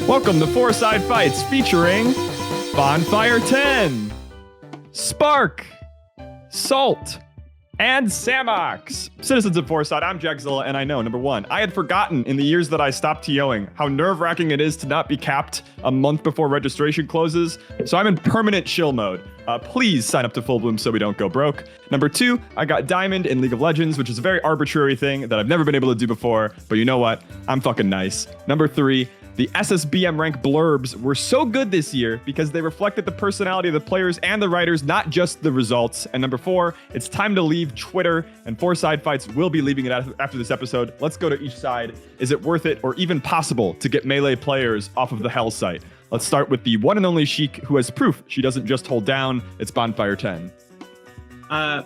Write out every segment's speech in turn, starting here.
Welcome to Fourside Fights featuring Bonfire10, Spark, Salt, and Samox. Citizens of Fourside, I'm Jackzilla, and I know, number one, I had forgotten in the years that I stopped TOing how nerve-wracking it is to not be capped a month before registration closes, so I'm in permanent chill mode. Please sign up to Full Bloom so we don't go broke. Number two, I got Diamond in League of Legends, which is a very arbitrary thing that I've never been able to do before, but you know what? I'm fucking nice. Number three, the SSBM rank blurbs were so good this year because they reflected the personality of the players and the writers, not just the results. And number four, it's time to leave Twitter, and Fourside Fights will be leaving it after this episode. Let's go to each side. Is it worth it or even possible to get melee players off of the hell site? Let's start with the one and only Sheik, who has proof she doesn't just hold down. It's Bonfire10.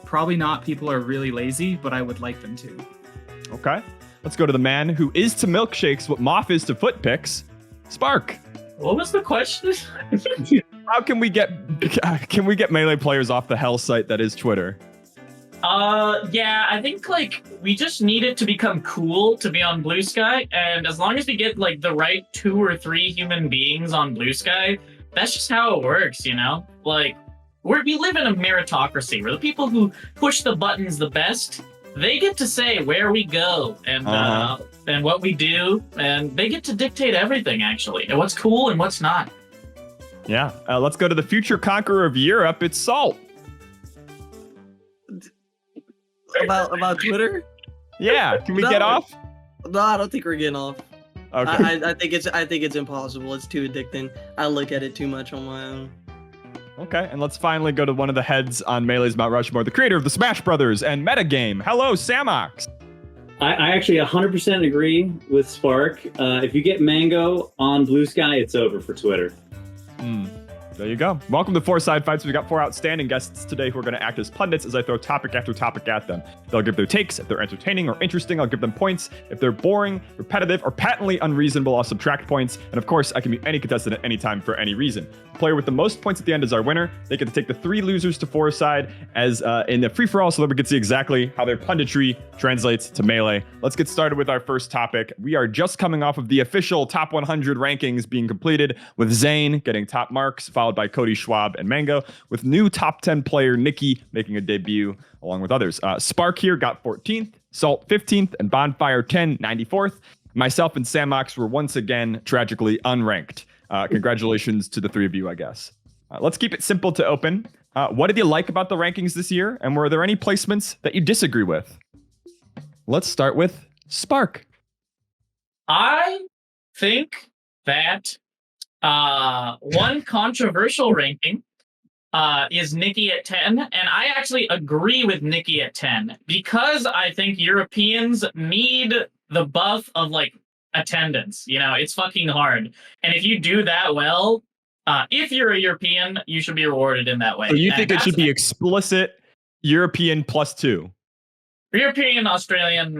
Probably not. People are really lazy, but I would like them to. Okay. Let's go to the man who is to milkshakes what Moth is to foot picks, Spark. What was the question? How can we get melee players off the hell site that is Twitter? Yeah, I think we just need it to become cool to be on Blue Sky, and as long as we get the right 2 or 3 human beings on Blue Sky, that's just how it works, you know? We live in a meritocracy where the people who push the buttons the best, they get to say where we go and what we do, and they get to dictate everything, actually, and what's cool and what's not. Yeah, let's go to the future conqueror of Europe. It's Salt. About Twitter? Yeah, can we get off? No, I don't think we're getting off. Okay. I think it's impossible. It's too addicting. I look at it too much on my own. Okay, and let's finally go to one of the heads on Melee's Mount Rushmore, the creator of the Smash Brothers and Metagame. Hello, Samox. I actually 100% agree with Spark. If you get Mango on Blue Sky, it's over for Twitter. There you go. Welcome to Fourside Fights. We've got 4 outstanding guests today who are going to act as pundits as I throw topic after topic at them. They'll give their takes. If they're entertaining or interesting, I'll give them points. If they're boring, repetitive, or patently unreasonable, I'll subtract points. And of course, I can mute any contestant at any time for any reason. The player with the most points at the end is our winner. They get to take the 3 losers to Fourside as in the free-for-all so that we can see exactly how their punditry translates to Melee. Let's get started with our first topic. We are just coming off of the official top 100 rankings being completed, with Zane getting top marks, followed by Cody Schwab and Mango, with new top 10 player Nikki making a debut along with others. Spark here got 14th, Salt 15th, and Bonfire10 94th. Myself and Samox were once again tragically unranked. Congratulations to the 3 of you, I guess. Let's keep it simple to open. What did you like about the rankings this year, and were there any placements that you disagree with? Let's start with Spark. I think that one controversial ranking is Nikki at 10, and I actually agree with Nikki at 10 because I think Europeans need the buff of attendance. You know, it's fucking hard, and if you do that well, if you're a European, you should be rewarded in that way. So you think it should be explicit European +2? European, Australian,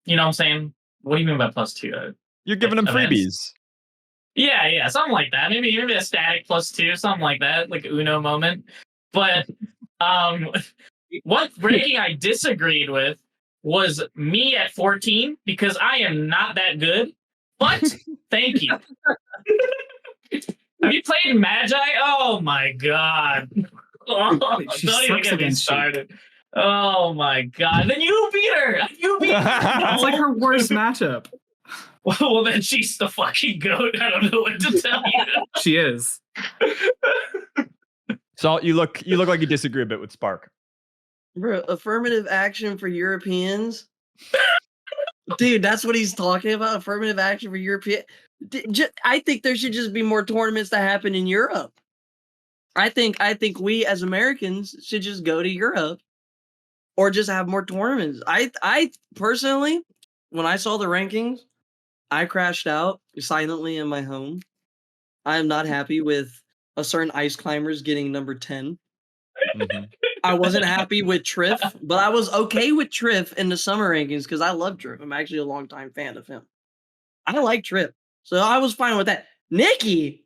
you know what I'm saying? What do you mean by +2? You're giving them freebies. Yeah, something like that. Maybe a static +2, something like that, like Uno moment. But what ranking I disagreed with was me at 14 because I am not that good. But thank you. Have you played Magi? Oh my god! Don't even get me started. Oh my god! Then you beat her. It's like her worst matchup. Well, then she's the fucking goat. I don't know what to tell you. She is. Salt, you look like you disagree a bit with Spark. Bro, affirmative action for Europeans? Dude, that's what he's talking about? Affirmative action for European? I think there should just be more tournaments that happen in Europe. I think we as Americans should just go to Europe or just have more tournaments. I personally, when I saw the rankings, I crashed out silently in my home. I am not happy with a certain ice climbers getting number 10. Mm-hmm. I wasn't happy with Triff, but I was okay with Triff in the summer rankings because I love Triff. I'm actually a longtime fan of him. I like Triff, so I was fine with that. Nikki,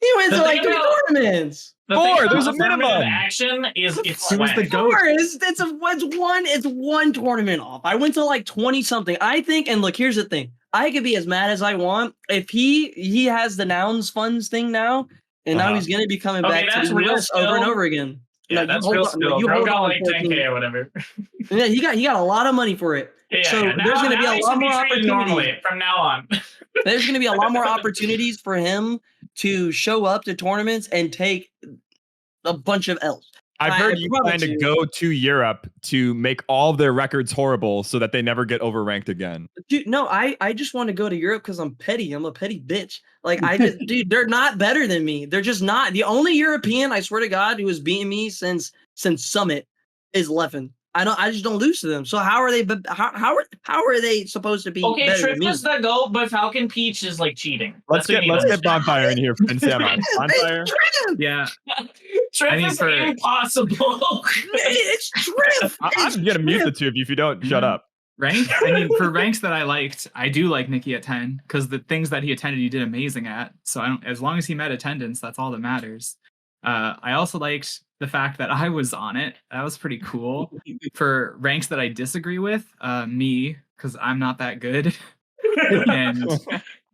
He went The to like thing 3 about- tournaments. The Four, thing about there's a affirmative minimum. Action is it's He was the sweat. goat. Sure, it's one tournament off. I went to like 20 something. I think, and look, here's the thing. I could be as mad as I want if he has the nouns funds thing now, and now he's gonna be coming Okay, back to that's the real US over and skill. over again. Yeah, No, that's you real hold on, skill. you Bro hold got on, like 14. 10K or whatever. Yeah, he got a lot of money for it. Yeah, So yeah. there's gonna be now a he lot should be more treated opportunities. normally from now on. There's gonna be a lot more opportunities for him to show up to tournaments and take a bunch of L's. I've I heard you plan promise to you. go to Europe to make all of their records horrible so that they never get overranked again. Dude, no, I just want to go to Europe because I'm petty. I'm a petty bitch. Like dude, they're not better than me. They're just not. The only European, I swear to God, who has beaten me since Summit is Leffen. I just don't lose to them. So how are they? How are they supposed to be Okay, better Trip than me? is the goat, but Falcon Peach is like cheating. Let's That's what get you let's need get Bonfire in here and Samox. Bonfire. Yeah. to- Trip I mean, is for- impossible. It's Triff. I'm gonna mute the two of you if you don't shut up. Rank? I mean, for ranks that I liked, I do like Nikki at 10 because the things that he attended, he did amazing at. So I don't, as long as he met attendance, that's all that matters. I also liked the fact that I was on it. That was pretty cool. For ranks that I disagree with, me, because I'm not that good. And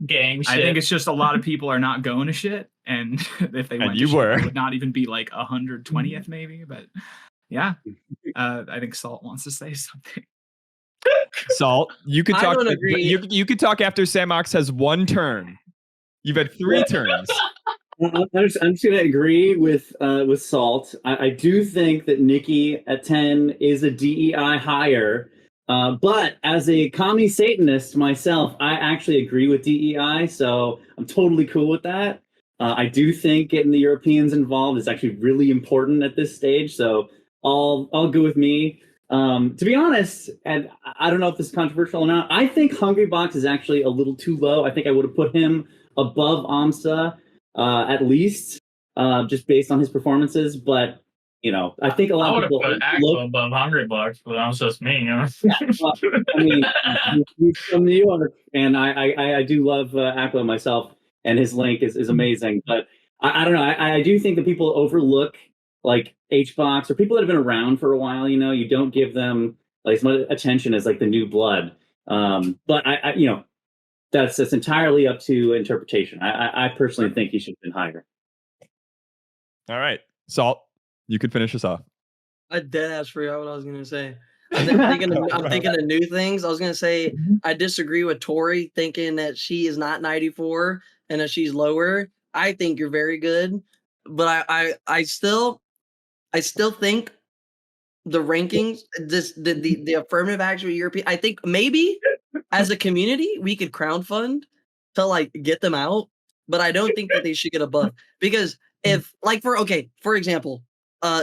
Gang shit. I think it's just a lot of people are not going to shit. And if they And went you to shit, were. it would not even be like 120th maybe. But yeah, I think Salt wants to say something. Salt, you could I talk. don't agree. You could talk after Samox has one turn. You've had 3 turns. I'm just going to agree with Salt. I do think that Nikki at 10 is a DEI hire, but as a commie Satanist myself, I actually agree with DEI, so I'm totally cool with that. I do think getting the Europeans involved is actually really important at this stage, so I'll go with me. To be honest, and I don't know if this is controversial or not, I think Hungrybox is actually a little too low. I think I would have put him above Amsa. At least, just based on his performances. But you know, I think a I lot would of have people put Axel above Hungry Bucks, but that was just me, you know. I mean, he's from New York, and I do love Aklo myself, and his link is amazing. But I don't know. I do think that people overlook like HBox or people that have been around for a while. You know, you don't give them like as much attention as like the new blood. But I you know. That's entirely up to interpretation. I personally think he should have been higher. All right, Salt, you could finish us off. I dead ass forgot what I was gonna say. I'm thinking of new things. I was gonna say I disagree with Tori thinking that she is not 94 and that she's lower. I think you're very good, but I still think the rankings, the affirmative action with European. I think maybe as a community we could crowdfund to like get them out, but I don't think that they should get a buff because if like for example,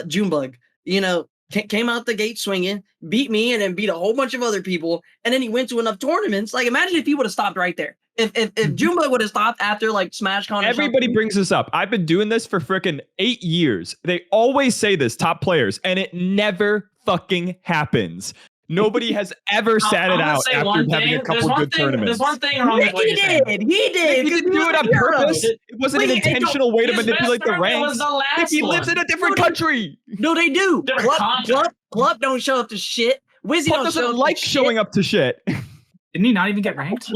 Junebug, you know, came out the gate swinging, beat me, and then beat a whole bunch of other people, and then he went to enough tournaments. Like, imagine if he would have stopped right there. If Junebug would have stopped after like SmashCon. Everybody brings this up. I've been doing this for freaking 8 years. They always say this, top players, and it never fucking happens. Nobody has ever sat it out after having a couple good tournaments. There's one thing wrong with what He you're saying. did. He did. He didn't do it on purpose. It wasn't an Wait, and intentional way to His manipulate best the tournament ranks. was the last He lives one. in a different country. No, they do. Different content. Club don't show up to shit. Wizzy Club don't show doesn't up like to showing up to shit. Didn't he not even get ranked?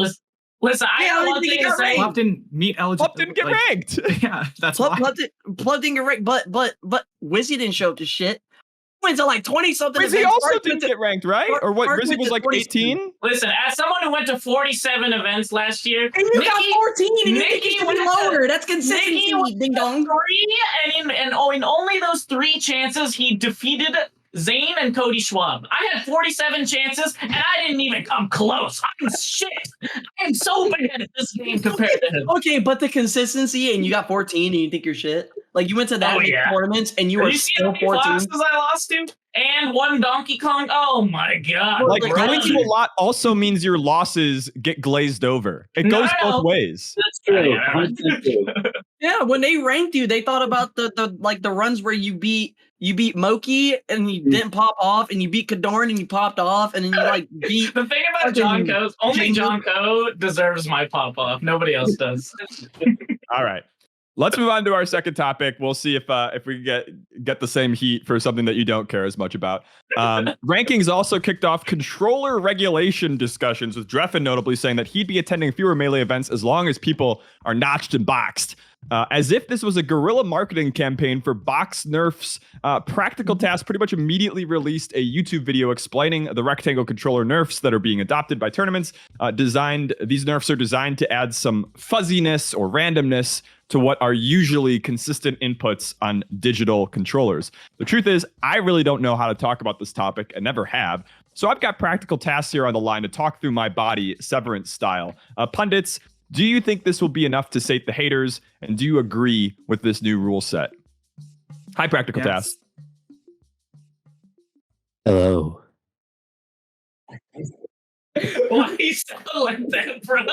Listen, I Yeah, got I one think thing he to got say. ranked. Club didn't meet eligible. Club didn't get ranked. Yeah, that's Club why. didn't get ranked, but Wizzy didn't show up to shit. Went to like 20 something. Rizzy also didn't get ranked, right? Or what? Mark Rizzy went was to like 47. 18? Listen, as someone who went to 47 events last year, And you got 14 and you think Nikki you should be went to- lower. That's consistency, Nikki went ding dong. 3, and in only those 3 chances, he defeated Zane and Cody Schwab. I had 47 chances, and I didn't even come close. I'm shit. I'm so bad at this game compared to him. Okay, but the consistency and you got 14 and you think you're shit. Like you went to that Oh, many yeah. tournaments and you Are were you seeing how still many 14. foxes I lost to? And 1 Donkey Kong? Oh my god. Like Like, going I to a lot also means your losses get glazed over. It No, goes no. both ways. That's true. Yeah. 100% true. Yeah, when they ranked you, they thought about the runs where you beat Moki and you didn't pop off, and you beat Kadorn and you popped off, and then you like beat. The thing about John Coe, only John Coe deserves my pop off. Nobody else does. All right. Let's move on to our second topic. We'll see if we get the same heat for something that you don't care as much about. Rankings also kicked off controller regulation discussions, with Dreffin notably saying that he'd be attending fewer Melee events as long as people are notched and boxed. As if this was a guerrilla marketing campaign for box nerfs, Practical Task pretty much immediately released a YouTube video explaining the rectangle controller nerfs that are being adopted by tournaments. These nerfs are designed to add some fuzziness or randomness to what are usually consistent inputs on digital controllers. The truth is, I really don't know how to talk about this topic and never have. So I've got Practical Tasks here on the line to talk through my body, Severance style. Pundits, do you think this will be enough to sate the haters? And do you agree with this new rule set? Hi, Practical Tasks. Hello. Why you sound like that, bro?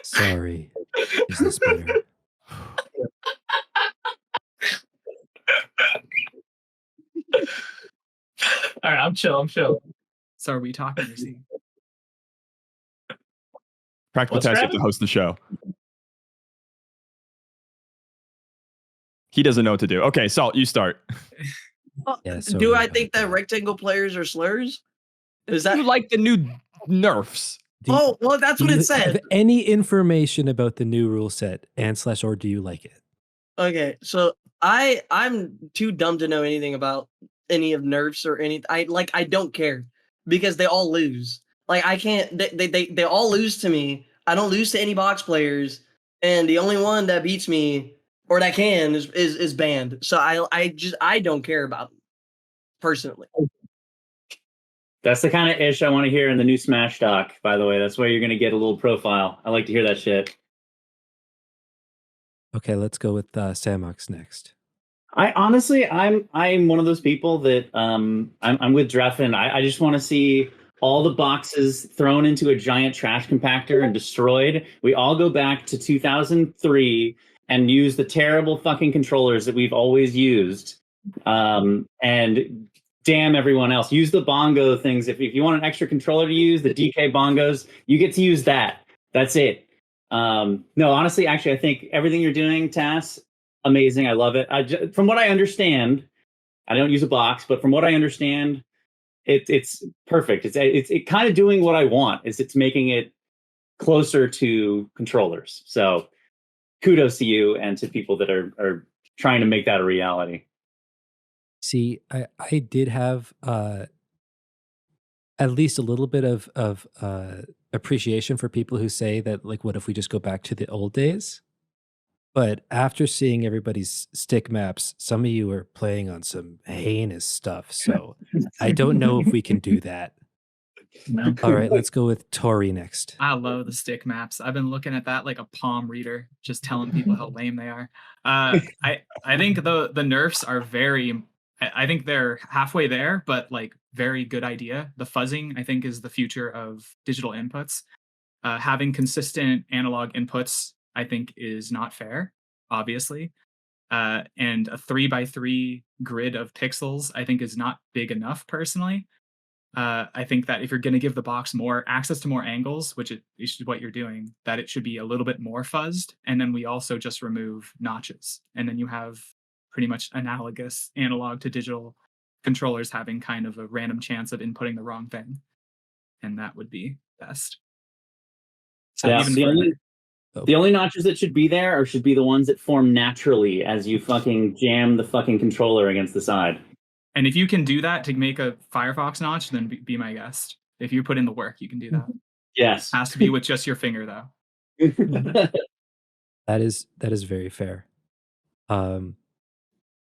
Sorry. Is this better? All right, I'm chill. So are we talking or see? Practical What's Tasks, you have to host the show. He doesn't know what to do. Okay, Salt, you start. Yeah, Do sorry I about think that that. rectangle players are slurs? Is that? You like the new nerfs? Oh, well, that's what Do you it said. have any information about the new rule set / or do you like it? Okay, so I'm too dumb to know anything about any of nerfs or any. I don't care because they all lose. Like I can't. They all lose to me. I don't lose to any box players, and the only one that beats me or that can is banned. So I don't care about them personally. That's the kind of ish I want to hear in the new Smash doc, by the way. That's where you're going to get a little profile. I like to hear that shit. Okay, let's go with Samox next. I'm one of those people that I'm with Dreffin. I just want to see all the boxes thrown into a giant trash compactor and destroyed. We all go back to 2003 and use the terrible fucking controllers that we've always used. And damn everyone else. Use the bongo things. If you want an extra controller to use, the DK bongos, you get to use that. That's it. No, honestly, actually, I think everything you're doing, Tass, amazing. I love it. From what I understand, I don't use a box, but from what I understand, it's perfect. It's kind of doing what I want. It's making it closer to controllers. So kudos to you and to people that are trying to make that a reality. See, I did have at least a little bit of appreciation for people who say that, like, what if we just go back to the old days? But after seeing everybody's stick maps, some of you are playing on some heinous stuff. So I don't know if we can do that. No. All right, let's go with Tori next. I love the stick maps. I've been looking at that like a palm reader, just telling people how lame they are. I think the nerfs are very. I think they're halfway there, but like very good idea. The fuzzing, I think, is the future of digital inputs. Having consistent analog inputs, I think, is not fair, obviously. And a 3x3 grid of pixels, I think, is not big enough personally. I think that if you're going to give the box more access to more angles, which is what you're doing, that it should be a little bit more fuzzed. And then we also just remove notches. And then you have pretty much analogous analog to digital controllers having kind of a random chance of inputting the wrong thing. And that would be best. So Yeah, even the only notches that should be there should be the ones that form naturally as you fucking jam the fucking controller against the side. and if you can do that to make a Firefox notch, then be my guest. If you put in the work, you can do that. Yes. Has to be with just your finger, though. That is very fair.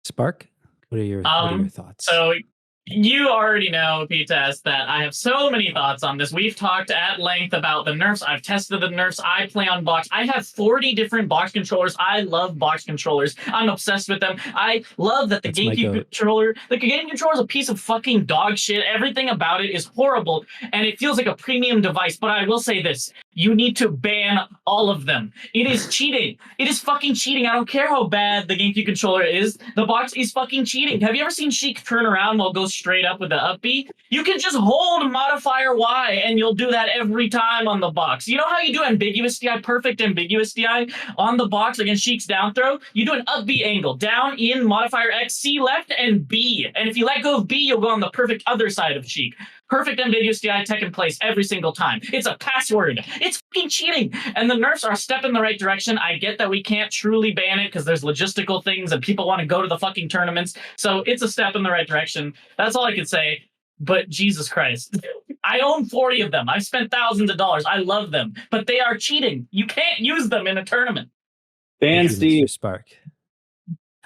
Spark, what are your thoughts? So you already know, P-Test, that I have so many thoughts on this. We've talked at length about the nerfs. I've tested the nerfs. I play on box. I have 40 different box controllers. I love box controllers. I'm obsessed with them. I love that the GameCube controller, the game controller is a piece of fucking dog shit. Everything about it is horrible, and it feels like a premium device. But I will say this. You need to ban all of them. It is cheating. It is fucking cheating. I don't care how bad the GameCube controller is. The box is fucking cheating. Have you ever seen Sheik turn around while go straight up with the up B? You can just hold modifier Y and you'll do that every time on the box. You know how you do ambiguous DI, perfect ambiguous DI on the box against Sheik's down throw? You do an up B angle, down in modifier X, C left, and B. And if you let go of B, you'll go on the perfect other side of Sheik. Perfect ambiguous DI tech in place every single time. It's a password. It's fucking cheating. And the nerfs are a step in the right direction. I get that we can't truly ban it because there's logistical things and people want to go to the fucking tournaments. So it's a step in the right direction. That's all I could say. But Jesus Christ. I own 40 of them. I've spent thousands of dollars. I love them. But they are cheating. You can't use them in a tournament. Ban Steve. Spark.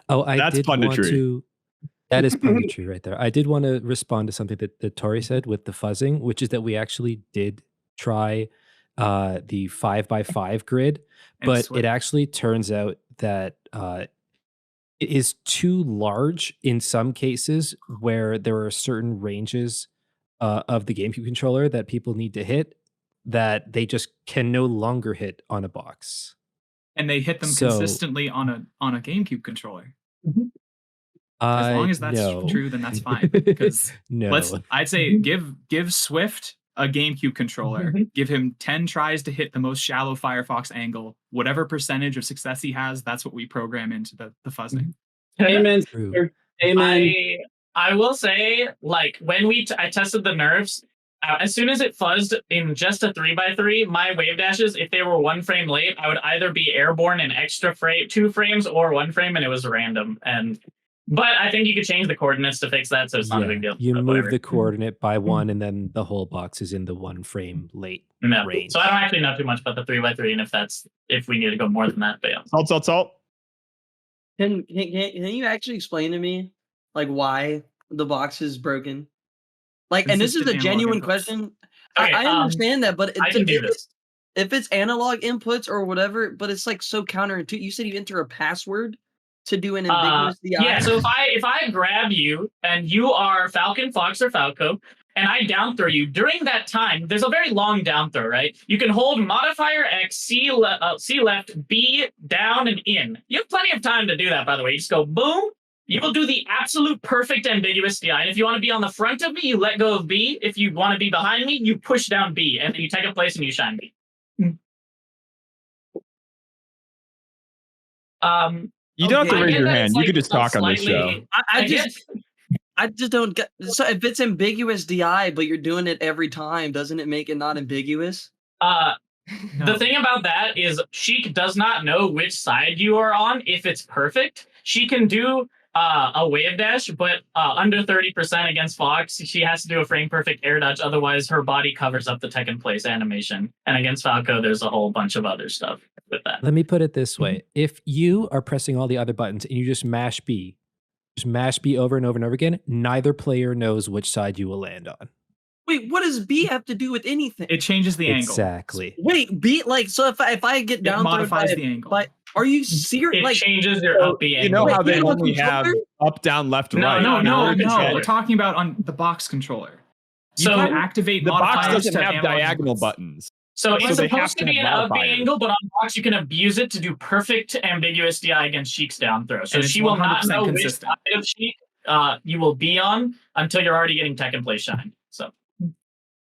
Oh, That's did want punditry. to. That is punditry right there. I did want to respond to something that Tori said with the fuzzing, which is that we actually did try the 5x5 grid, but it actually turns out that it is too large in some cases where there are certain ranges of the GameCube controller that people need to hit that they just can no longer hit on a box. And they hit them consistently on a GameCube controller. As long as that's true, then that's fine. Because I'd say give Swift a GameCube controller, give him 10 tries to hit the most shallow Firefox angle. Whatever percentage of success he has, that's what we program into the fuzzing. Amen. Amen. I will say, like, when I tested the nerfs, as soon as it fuzzed in just a 3x3, my wave dashes, if they were 1 frame late, I would either be airborne an extra 2 frames or 1 frame, and it was random. But I think you could change the coordinates to fix that, so it's not a big deal. You move the coordinate by 1, and then the whole box is in the 1 frame late range. So I don't actually know too much about the 3x3, and if we need to go more than that, but yeah. Salt. Can you actually explain to me, like, why the box is broken? Like, and this is a genuine question. Okay, I understand that, but I can do this. If it's analog inputs or whatever, but it's like so counterintuitive. You said you enter a password to do an ambiguous DI. Yeah, so if I grab you and you are Falcon, Fox, or Falco, and I down throw you, during that time, there's a very long down throw, right? You can hold modifier X, C left, B, down, and in. You have plenty of time to do that, by the way. You just go boom. You will do the absolute perfect ambiguous DI. And if you want to be on the front of me, you let go of B. If you want to be behind me, you push down B. And then you take a place and you shine B. You don't have to raise your hand. You could just talk on this show. I just don't get. So if it's ambiguous DI, but you're doing it every time, doesn't it make it not ambiguous? The thing about that is Sheik does not know which side you are on if it's perfect. She can do a wave dash, but under 30% against Fox, she has to do a frame perfect air dodge. Otherwise, her body covers up the tech in place animation. And against Falco, there's a whole bunch of other stuff with that. Let me put it this way. If you are pressing all the other buttons and you just mash B over and over and over again, neither player knows which side you will land on. Wait, what does B have to do with anything? It changes the angle. Exactly. Wait, B, like, so if I get down, it modifies the angle. Are you serious? It like, changes your up B angle. You know how they only have up, down, left, right. No. We're talking about on the box controller. You can activate the box doesn't to have diagonal buttons. So it's they supposed to be an up B modifiers. angle, but on box you can abuse it to do perfect ambiguous DI against Sheik's down throw. So And she will not 100% know which consistent. side of Sheik you will be on until you're already getting tech in place shine. So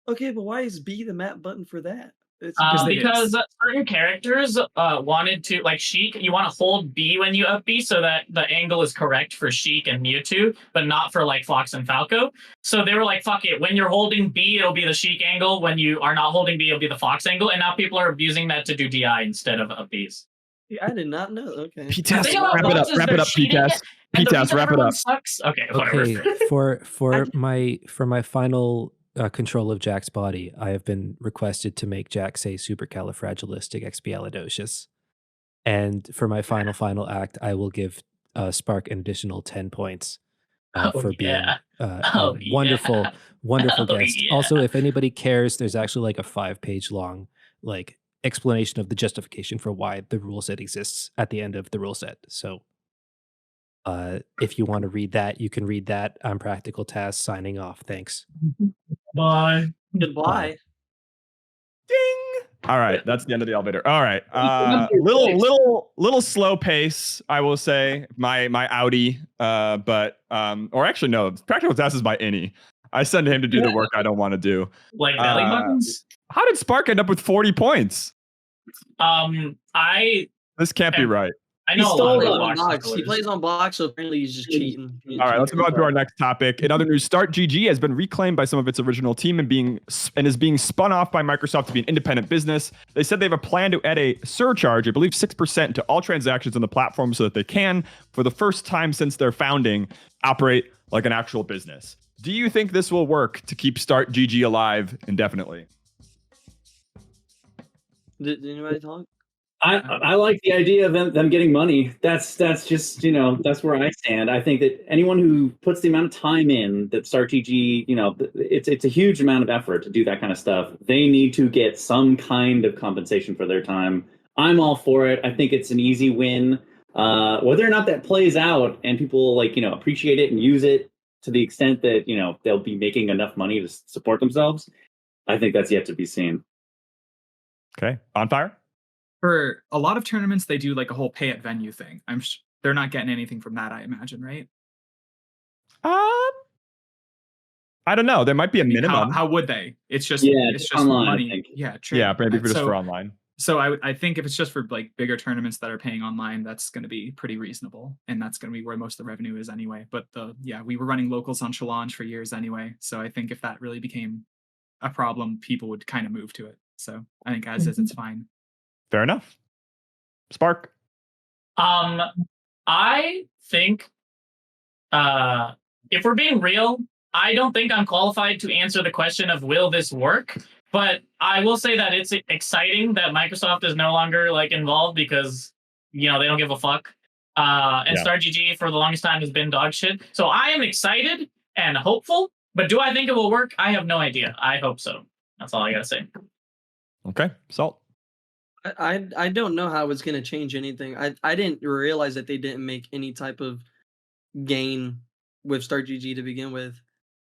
okay, but why is B the map button for that? It's because certain characters wanted to, like Sheik, you want to hold B when you up B so that the angle is correct for Sheik and Mewtwo, but not for like Fox and Falco. So they were like, fuck it, when you're holding B, it'll be the Sheik angle. When you are not holding B, it'll be the Fox angle. And now people are abusing that to do DI instead of up Bs. I did not know. Okay. P-Test, wrap it up, P-Test. P-Test, wrap it up. Sucks. Okay, whatever. Okay, for my final control of Jack's body, I have been requested to make Jack say supercalifragilisticexpialidocious. And for my final act, I will give Spark an additional 10 points for being a wonderful guest. Yeah. Also, if anybody cares, there's actually like a 5-page long like explanation of the justification for why the rule set exists at the end of the rule set. So if you want to read that, you can read that. I'm Practical Task signing off. Thanks. Bye. Goodbye. Ding! All right, that's the end of the elevator. All right, little slow pace, I will say. My Audi, but or actually no, practical test is my innie. I send him to do the work I don't want to do. Like belly buttons. How did Spark end up with 40 points? This can't be right. I know a lot of box. He plays on box, so apparently he's just cheating. All right, let's move on to our next topic. In other news, Start GG has been reclaimed by some of its original team and is being spun off by Microsoft to be an independent business. They said they have a plan to add a surcharge, I believe 6%, to all transactions on the platform so that they can, for the first time since their founding, operate like an actual business. Do you think this will work to keep Start GG alive indefinitely? Did anybody talk? I like the idea of them getting money. That's just, that's where I stand. I think that anyone who puts the amount of time in that Start GG, it's a huge amount of effort to do that kind of stuff. They need to get some kind of compensation for their time. I'm all for it. I think it's an easy win. Whether or not that plays out and people appreciate it and use it to the extent that, they'll be making enough money to support themselves, I think that's yet to be seen. Okay. Bonfire? For a lot of tournaments, they do like a whole pay at venue thing. They're not getting anything from that, I imagine, right? I don't know. There might be a minimum. How would they? It's just online, money. Yeah, true. Yeah, maybe just for online. So I think if it's just for like bigger tournaments that are paying online, that's going to be pretty reasonable, and that's going to be where most of the revenue is anyway. But we were running locals on Challenge for years anyway, so I think if that really became a problem, people would kind of move to it. So I think as is, it's fine. Fair enough. Spark? I think if we're being real, I don't think I'm qualified to answer the question of will this work, but I will say that it's exciting that Microsoft is no longer involved because they don't give a fuck. And Start GG for the longest time has been dog shit. So I am excited and hopeful, but do I think it will work? I have no idea. I hope so. That's all I gotta say. Okay, Salt. I don't know how it's going to change anything. I didn't realize that they didn't make any type of gain with Start GG to begin with.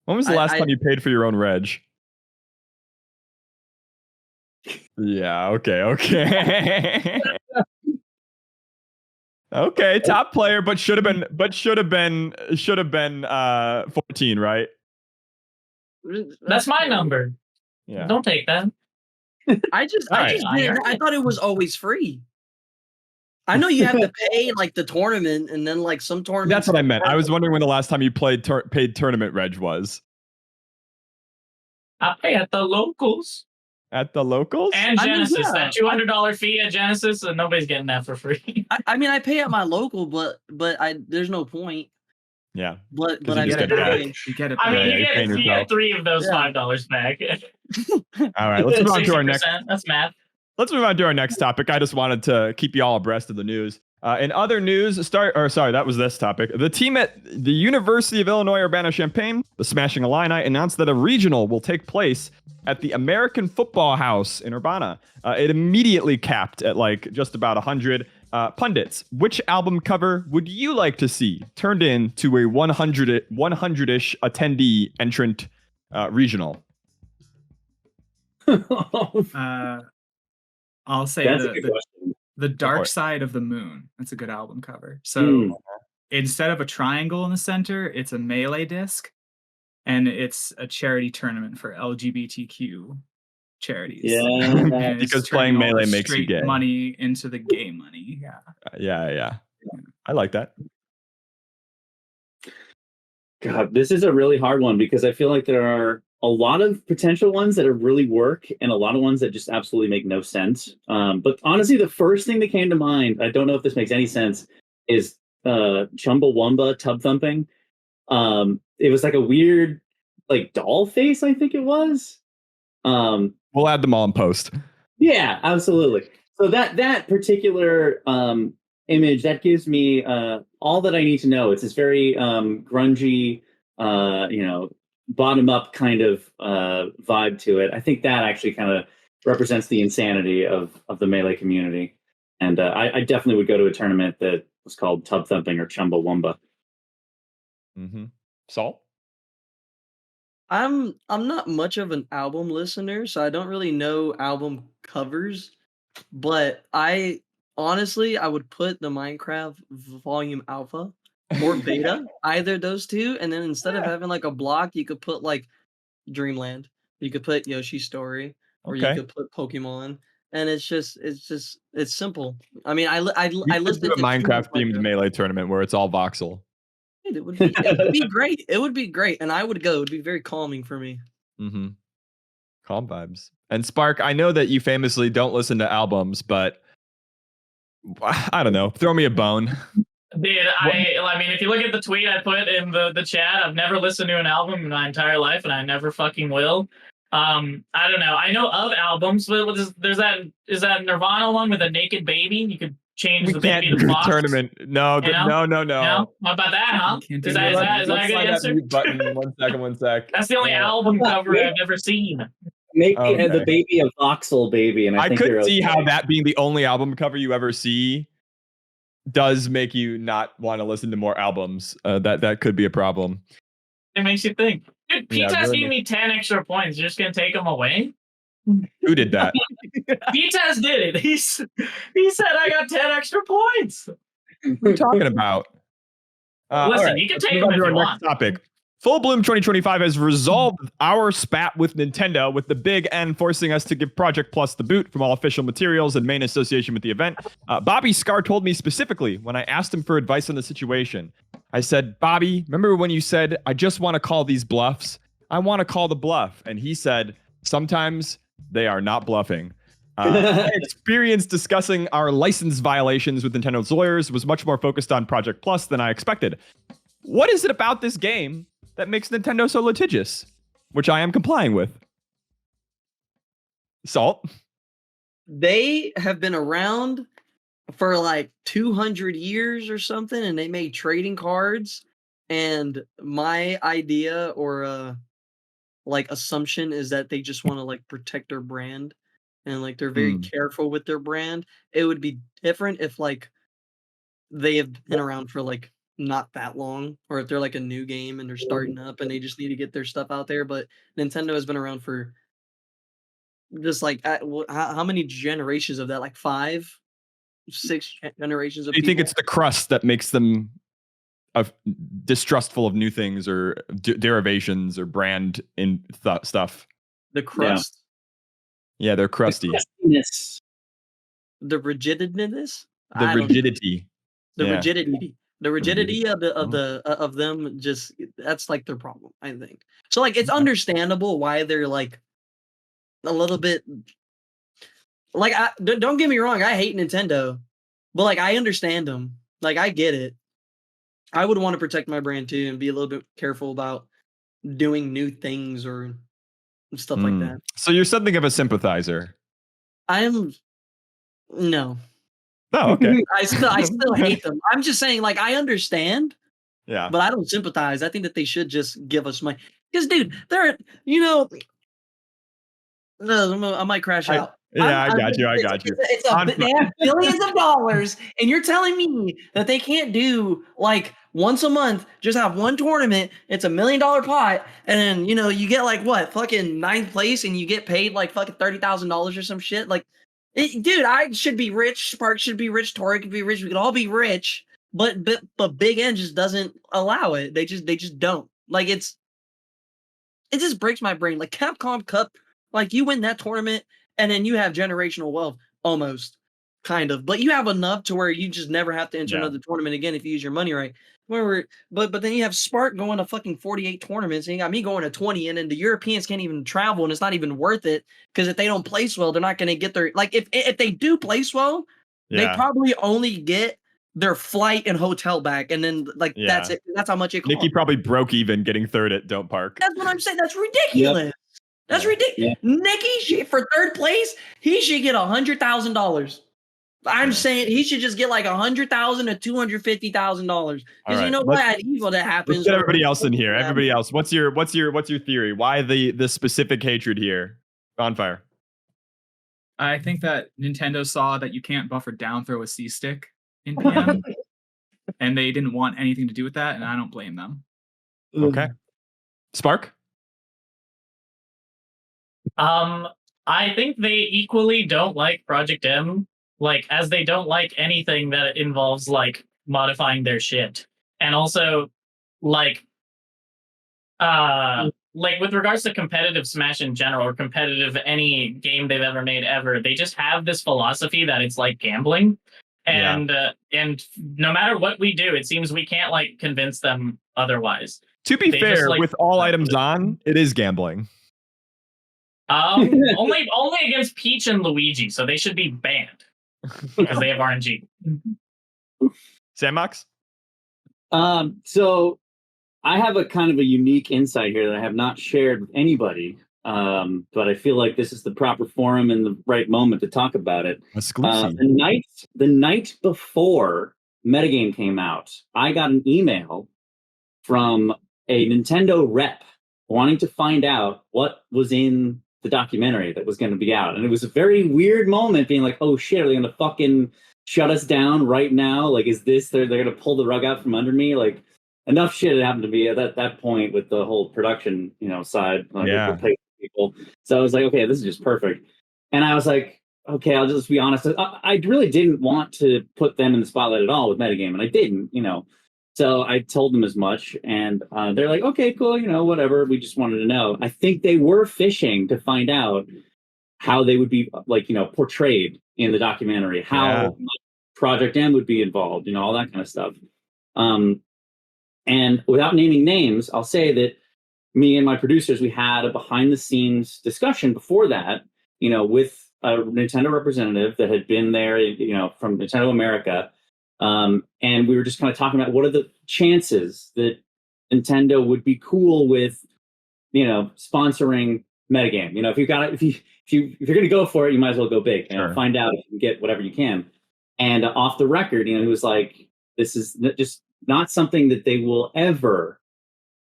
When was the last time you paid for your own reg? Yeah, okay. Okay, top player, but should have been 14, right? That's my number. Yeah. Don't take that. I thought it was always free. I know you have to pay the tournament and then some tournaments. That's what I meant. I was wondering when the last time you paid tournament reg was. I pay at the locals. At the locals? And Genesis, that $200 fee at Genesis, and nobody's getting that for free. I pay at my local, but there's no point. Yeah. But I get it back. You get it back. I mean, you get 3 of those $5 back. All right, let's move on to our next. That's math. Let's move on to our next topic. I just wanted to keep you all abreast of the news. In other news, that was this topic. The team at the University of Illinois Urbana-Champaign, the Smashing Illini, announced that a regional will take place at the American Football House in Urbana. It immediately capped at just about 100 pundits. Which album cover would you like to see turned into a 100-ish attendee entrant regional? I'll say the Dark Side of the Moon. That's a good album cover. So instead of a triangle in the center, it's a melee disc, and it's a charity tournament for LGBTQ charities. Yeah, because playing melee makes you gay. Money into the gay money. Yeah. I like that. God, this is a really hard one because I feel like there are a lot of potential ones that really work and a lot of ones that just absolutely make no sense. But honestly, the first thing that came to mind, I don't know if this makes any sense, is Chumbawamba Tub Thumping. It was a weird doll face, I think it was. We'll add them all in post. Yeah, absolutely. So that particular image, that gives me all that I need to know. It's this very grungy, bottom up kind of vibe to it. I think that actually kind of represents the insanity of the melee community. And I definitely would go to a tournament that was called Tub Thumping or Chumbawamba. Salt? I'm not much of an album listener, so I don't really know album covers. But I honestly, I would put the Minecraft Volume Alpha or Beta, either of those two, and then instead of Yeah. having like a block, you could put like Dreamland. You could put Yoshi's Story, or you Okay. could put Pokemon, and it's simple. I mean, I We should listened do a to too much Minecraft like themed melee tournament where it's all voxel. it would be great. It would be great, and I would go. It would be very calming for me. Mm-hmm. Calm vibes. And Spark, I know that you famously don't listen to albums, but I don't know. Throw me a bone. Dude, I mean, if you look at the tweet I put in the chat, I've never listened to an album in my entire life, and I never fucking will. I don't know. I know of albums, but is that Nirvana one with a naked baby? You could change We the can't baby do to a Fox. tournament. No, You know? no. No? What about that, huh? Can't do Is that that. a good answer? Mute button. One sec. That's the only album cover I've ever seen. Maybe Okay. the baby of voxel baby, and I I think could you're see okay. how that being the only album cover you ever see does make you not want to listen to more albums. That could be a problem. It makes you think. Dude, Yeah, P-Test really gave me 10 extra points. You're just going to take them away? Who did that? P-Test did it. He said I got 10 extra points. What are you talking about? All Listen, right, you can let's take move on them to if our you next want. topic. Full Bloom 2025 has resolved our spat with Nintendo, with the big N forcing us to give Project Plus the boot from all official materials and main association with the event. Bobby Scar told me specifically when I asked him for advice on the situation. I said, Bobby, remember when you said, I just want to call these bluffs? I want to call the bluff. And he said, sometimes they are not bluffing. My experience discussing our license violations with Nintendo's lawyers was much more focused on Project Plus than I expected. What is it about this game that makes Nintendo so litigious? Which I am complying with. Salt? They have been around for like 200 years or something, and they made trading cards. And my idea or like assumption is that they just want to like protect their brand, and like they're very careful with their brand. It would be different if like they have been around for like not that long, or if they're like a new game and they're starting up and they just need to get their stuff out there. But Nintendo has been around for just like how many generations of that? Like 5, 6 generations of Do you think people? it's the crust that makes them distrustful of new things or derivations or brand in stuff? The crust, Yeah, they're crusty. Crustiness. the rigidness, The I don't know. rigidity. the Yeah. rigidity, the rigidity of them. Just that's like their problem, I think. So like it's understandable why they're like a little bit like don't get me wrong, I hate Nintendo, but like I understand them. Like I get it. I would want to protect my brand too and be a little bit careful about doing new things or stuff like that. So you're something of a sympathizer. I'm no. Oh, okay. I still hate them. I'm just saying, like, I understand, Yeah. but I don't sympathize. I think that they should just give us money. Because, dude, they're, no, I might crash out. I got you. They have billions of dollars, and you're telling me that they can't do like once a month, just have one tournament. It's $1 million pot, and then you get like what, fucking 9th place, and you get paid like fucking $30,000 or some shit. Like, dude, I should be rich. Spark should be rich. Tori could be rich. We could all be rich, but Big N just doesn't allow it. They just don't. Like it just breaks my brain. Like Capcom Cup, like you win that tournament. And then you have generational wealth, almost, kind of. But you have enough to where you just never have to enter another tournament again if you use your money right. But then you have Spark going to fucking 48 tournaments, and you got me going to 20, and then the Europeans can't even travel, and it's not even worth it, because if they don't place well, they're not going to get their... Like, if they do place well, they probably only get their flight and hotel back, and then, that's it. That's how much it costs. Nikki probably broke even getting third at Don't Park. That's what I'm saying. That's ridiculous. Yep. That's ridiculous. Yeah. Nikki, for 3rd place, he should get $100,000. I'm saying he should just get like $100,000 to $250,000. Because you know what evil that happens. Let's get everybody else in here. Everybody else, what's your theory? Why the specific hatred here? Bonfire. I think that Nintendo saw that you can't buffer down throw a C stick in PM, and they didn't want anything to do with that, and I don't blame them. Okay. Spark? I think they equally don't like Project M, like as they don't like anything that involves like modifying their shit. And also like with regards to competitive Smash in general or competitive any game they've ever made ever, they just have this philosophy that it's like gambling. And no matter what we do, it seems we can't like convince them otherwise. To be They fair, just, like, with all items on, it is gambling. Only against Peach and Luigi, so they should be banned because they have RNG. Samox? So I have a kind of a unique insight here that I have not shared with anybody, but I feel like this is the proper forum and the right moment to talk about it. Exclusive. The night before Metagame came out, I got an email from a Nintendo rep wanting to find out what was in the documentary that was going to be out. And it was a very weird moment being like, oh shit, are they going to fucking shut us down right now? Like, is this, they're going to pull the rug out from under me? Like, enough shit had happened to me at that point with the whole production, side, like with the people. So I was like, okay, this is just perfect. And I was like, okay, I'll just be honest. I really didn't want to put them in the spotlight at all with Metagame, and I didn't, So I told them as much, and they're like, okay, cool, whatever. We just wanted to know. I think they were fishing to find out how they would be, like, portrayed in the documentary, how Project M would be involved, all that kind of stuff. And without naming names, I'll say that me and my producers, we had a behind-the-scenes discussion before that, with a Nintendo representative that had been there, from Nintendo America. And we were just kind of talking about what are the chances that Nintendo would be cool with, sponsoring Metagame. If you're going to go for it, you might as well go big. Find out if you can get whatever you can. And off the record, he was like, this is just not something that they will ever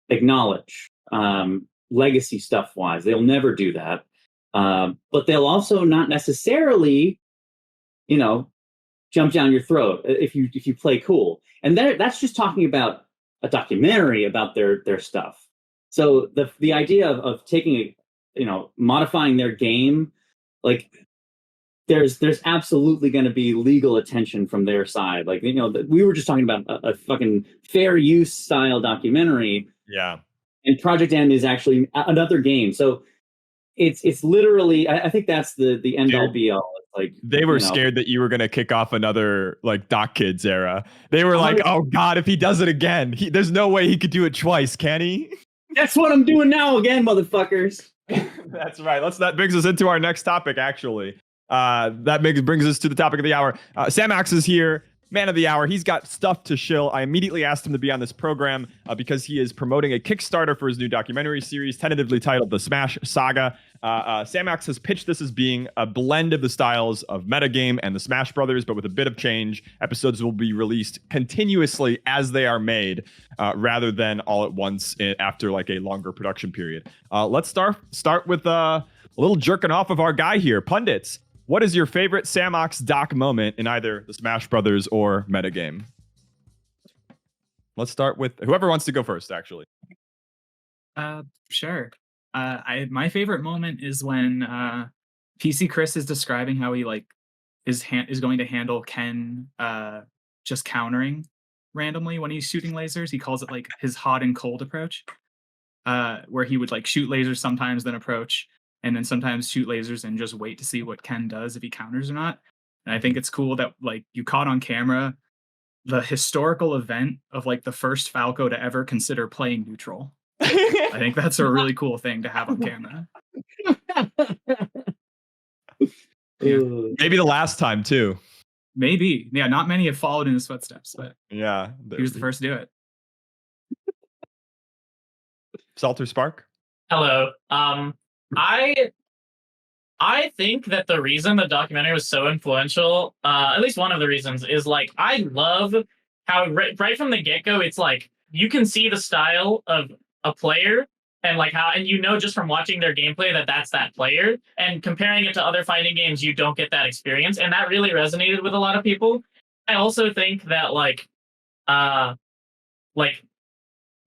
acknowledge, legacy stuff wise. They'll never do that. But they'll also not necessarily, jump down your throat if you play cool. And that's just talking about a documentary about their stuff. So the idea of taking modifying their game, like there's absolutely going to be legal attention from their side. Like, we were just talking about a fucking fair use style documentary. Yeah. And Project M is actually another game. So it's literally, I think that's the end all be all. Like, they were scared that you were going to kick off another like Doc Kids era. They were like, oh God, if he does it again, there's no way he could do it twice, can he? That's what I'm doing now again, motherfuckers. That's right. That brings us into our next topic, actually. That brings us to the topic of the hour. Samox is here, man of the hour. He's got stuff to shill. I immediately asked him to be on this program because he is promoting a Kickstarter for his new documentary series, tentatively titled The Smash Saga. Samox has pitched this as being a blend of the styles of Metagame and the Smash Brothers, but with a bit of change. Episodes will be released continuously as they are made, rather than all at once after like a longer production period. Let's start with a little jerking off of our guy here, Pundits. What is your favorite Samox doc moment in either the Smash Brothers or Metagame? Let's start with whoever wants to go first, actually. Sure. My favorite moment is when PC Chris is describing how he like is going to handle Ken just countering randomly when he's shooting lasers. He calls it like his hot and cold approach, where he would like shoot lasers sometimes, then approach, and then sometimes shoot lasers and just wait to see what Ken does, if he counters or not. And I think it's cool that like you caught on camera the historical event of like the first Falco to ever consider playing neutral. I think that's a really cool thing to have on camera. Maybe the last time too. Maybe. Yeah, not many have followed in his footsteps, but yeah, he was the first to do it. Salter Spark? Hello. I think that the reason the documentary was so influential, at least one of the reasons, is like I love how right from the get-go, it's like you can see the style of a player and like how, and just from watching their gameplay that's that player, and comparing it to other fighting games, you don't get that experience, and that really resonated with a lot of people. I also think that like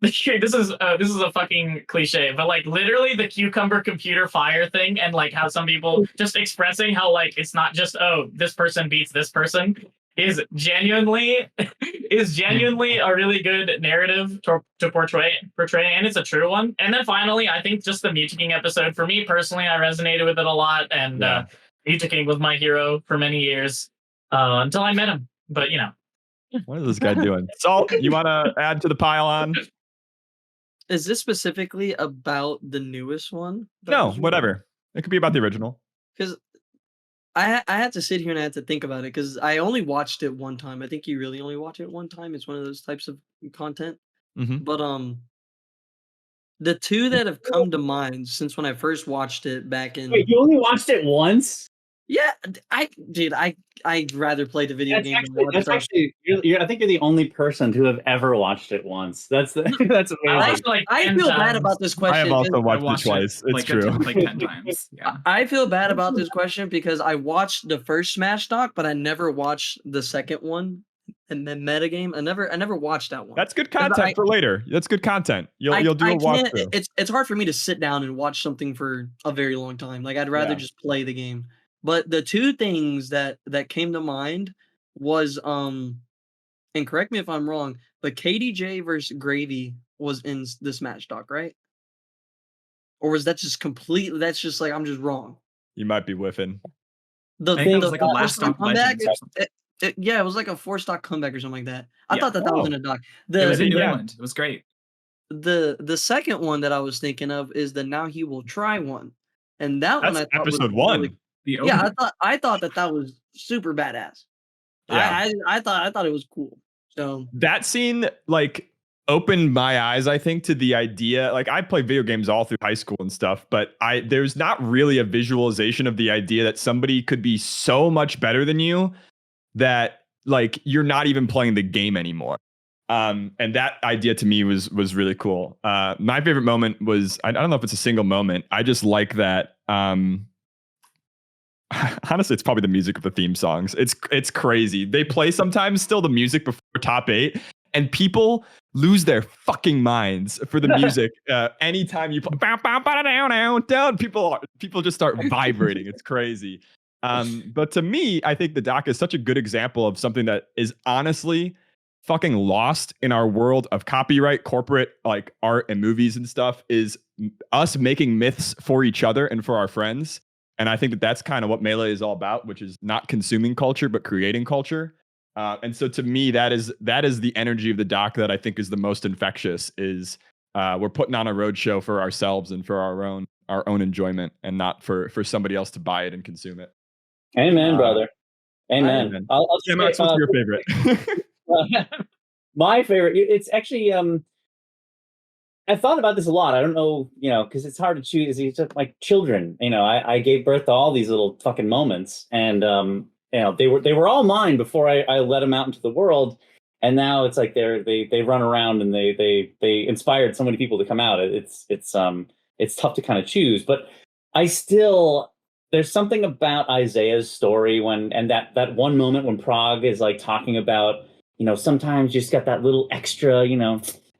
this is a fucking cliche, but like literally the cucumber computer fire thing, and like how some people just expressing how like it's not just this person beats this person is genuinely a really good narrative to portray, and it's a true one. And then finally, I think just the Mewtwo King episode, for me personally, I resonated with it a lot, and Mewtwo King was my hero for many years until I met him. But you know, what is this guy doing? Salt, you want to add to the pile on? Is this specifically about the newest one? No, whatever. It could be about the original. Because I had to sit here and I had to think about it because I only watched it one time. I think you really only watch it one time. It's one of those types of content. Mm-hmm. But the two that have come to mind since when I first watched it back in. Wait, you only watched it once? Yeah, I'd rather play the video game than watch stuff. Actually, I think you're the only person to have ever watched it once. That's amazing. I feel bad about this question. I have also watched watched it twice. it, It's true. like 10 times. Yeah. I feel bad about this question because I watched the first Smash doc, but I never watched the second one and then metagame. I never watched that one. That's good content for later. That's good content. You'll do a walkthrough. It's hard for me to sit down and watch something for a very long time. Like I'd rather just play the game. But the two things that came to mind was and correct me if I'm wrong, but KDJ versus Gravy was in the Smash doc, right? Or was that just completely? That's just like I'm just wrong. You might be whiffing. I think it was like a last stock comeback. It was like a 4-stock comeback or something like that. I thought that was in a doc. It was in New England. It was great. The second one that I was thinking of is the Now He Will Try one, and that one I thought episode was 1. Really, yeah, I thought that was super badass. Yeah. I thought it was cool. So that scene like opened my eyes, I think, to the idea. Like I played video games all through high school and stuff, but there's not really a visualization of the idea that somebody could be so much better than you that like you're not even playing the game anymore. And that idea to me was really cool. My favorite moment was I don't know if it's a single moment. I just like that. Honestly, it's probably the music of the theme songs. It's crazy. They play sometimes still the music before top 8, and people lose their fucking minds for the music. Anytime you play, people just start vibrating. It's crazy. But to me, I think the doc is such a good example of something that is honestly fucking lost in our world of copyright, corporate like art and movies and stuff. Is us making myths for each other and for our friends. And I think that that's kind of what Melee is all about, which is not consuming culture, but creating culture. And so to me, that is the energy of the doc that I think is the most infectious is we're putting on a roadshow for ourselves and for our own enjoyment and not for somebody else to buy it and consume it. Amen, brother. Amen. I'll say, Max, what's your favorite? My favorite, it's actually, I thought about this a lot. I don't know, because it's hard to choose. It's just like children, I gave birth to all these little fucking moments, and they were all mine before I let them out into the world, and now it's like they run around and they inspired so many people to come out. It's tough to kind of choose, but there's something about Isaiah's story and that one moment when Prague is like talking about, sometimes you just got that little extra,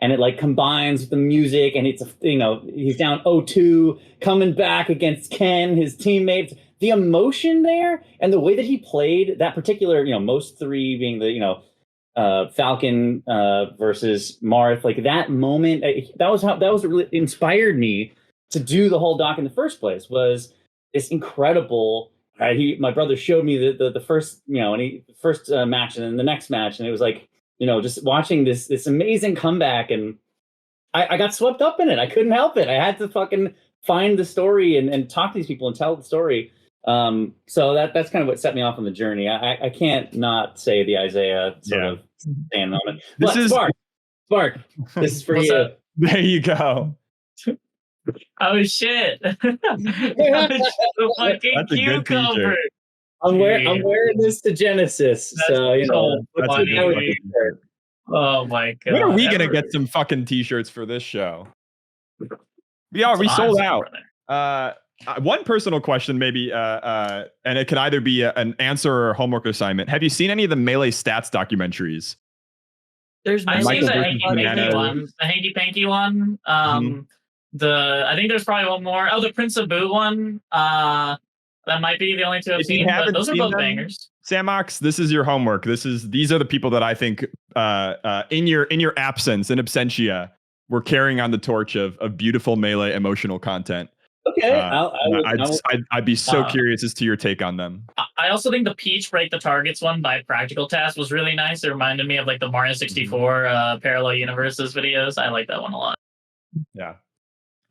and it like combines with the music, and it's he's down 0-2, coming back against Ken, his teammates. The emotion there and the way that he played that particular, most 3 being the Falcon versus Marth, like that moment, that was what really inspired me to do the whole doc in the first place. Was this incredible. My brother showed me the first first match and then the next match, and it was like, just watching this amazing comeback, and I got swept up in it. I couldn't help it. I had to fucking find the story and talk to these people and tell the story. So that's kind of what set me off on the journey. I can't not say the Isaiah sort of stand moment. But Spark, this is for you. Up? There you go. Oh shit! The fucking cucumber. I'm wearing this to Genesis, so that's a good oh my god! When are we gonna get some fucking t-shirts for this show? We sold out. One personal question, maybe, and it could either be an answer or a homework assignment. Have you seen any of the Melee stats documentaries? There's I've seen Michael the versus hanky panky Bananas. one, the hanky panky one. I think there's probably one more. Oh, the Prince of Boo one. That might be the only two I've If you seen, but haven't those are seen both them, bangers. Samox, this is your homework. These are the people that I think in your absence, in absentia, we're carrying on the torch of beautiful melee emotional content. Okay, I'd be so curious as to your take on them. I also think the Peach Break the Targets one by Practical Task was really nice. It reminded me of like the Mario 64 Parallel Universes videos. I like that one a lot. Yeah.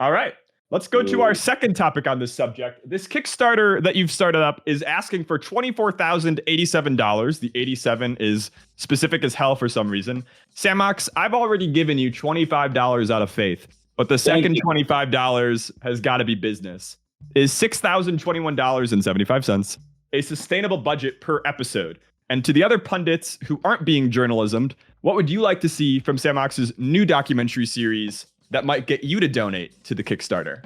All right. Let's go to our second topic on this subject. This Kickstarter that you've started up is asking for $24,087. The 87 is specific as hell for some reason. Samox, I've already given you $25 out of faith, but the second $25 has got to be business. Is $6,021.75 a sustainable budget per episode? And to the other pundits who aren't being journalismed, what would you like to see from Samox's new documentary series that might get you to donate to the Kickstarter?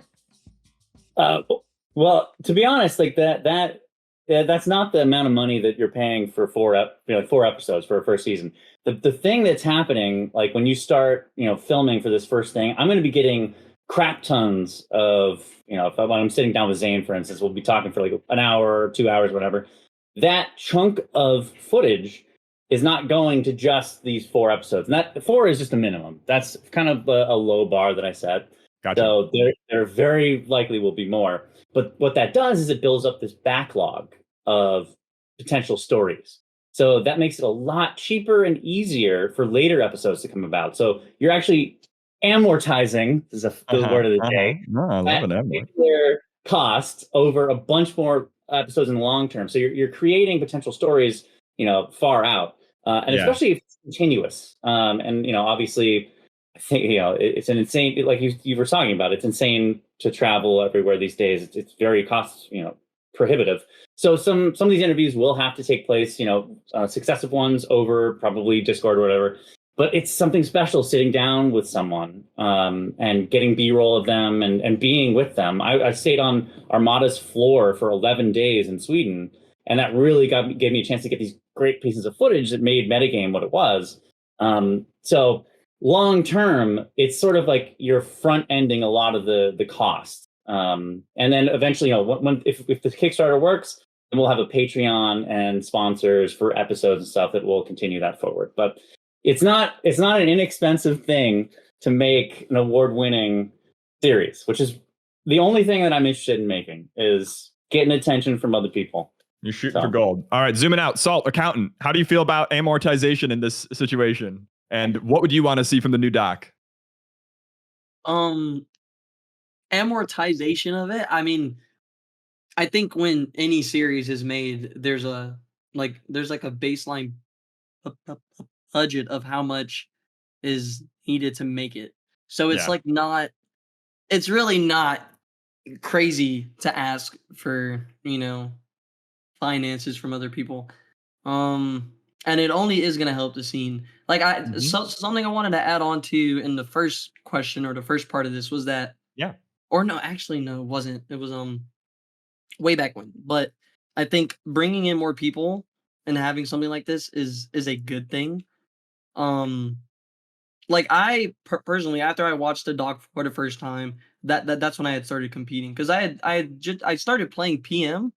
Well, to be honest, like that's not the amount of money that you're paying for 4 episodes for a first season. The thing that's happening, like when you start, filming for this first thing, I'm going to be getting crap tons of, when I'm sitting down with Zane, for instance, we'll be talking for like an hour, 2 hours, whatever. That chunk of footage is not going to just these 4 episodes. And that 4 is just a minimum. That's kind of a low bar that I set. Gotcha. So there very likely will be more. But what that does is it builds up this backlog of potential stories. So that makes it a lot cheaper and easier for later episodes to come about. So you're actually amortizing, this is the word of the day, No, I love it. Their cost over a bunch more episodes in the long term. So you're creating potential stories, far out. And especially if it's continuous. And obviously, I think it's an insane, like you were talking about. It's insane to travel everywhere these days. It's very cost prohibitive. So some of these interviews will have to take place, successive ones over probably Discord or whatever. But it's something special sitting down with someone and getting B-roll of them and being with them. I stayed on Armada's floor for 11 days in Sweden. And that really gave me a chance to get these great pieces of footage that made metagame what it was. So long term, it's sort of like you're front ending a lot of the cost. And then eventually, if the Kickstarter works, then we'll have a Patreon and sponsors for episodes and stuff that will continue that forward. But it's not an inexpensive thing to make an award-winning series, which is the only thing that I'm interested in making, is getting attention from other people. You're shooting for gold. All right, zooming out. Salt, accountant, how do you feel about amortization in this situation? And what would you want to see from the new doc? Amortization of it. I mean, I think when any series is made, there's a baseline budget of how much is needed to make it. So it's it's really not crazy to ask for, finances from other people. And it only is going to help the scene. Like something I wanted to add on to in the first question or the first part of this was that, it wasn't. It was way back when. But I think bringing in more people and having something like this is a good thing. Like I personally, after I watched the doc for the first time, that's when I had started competing, because I started playing PM.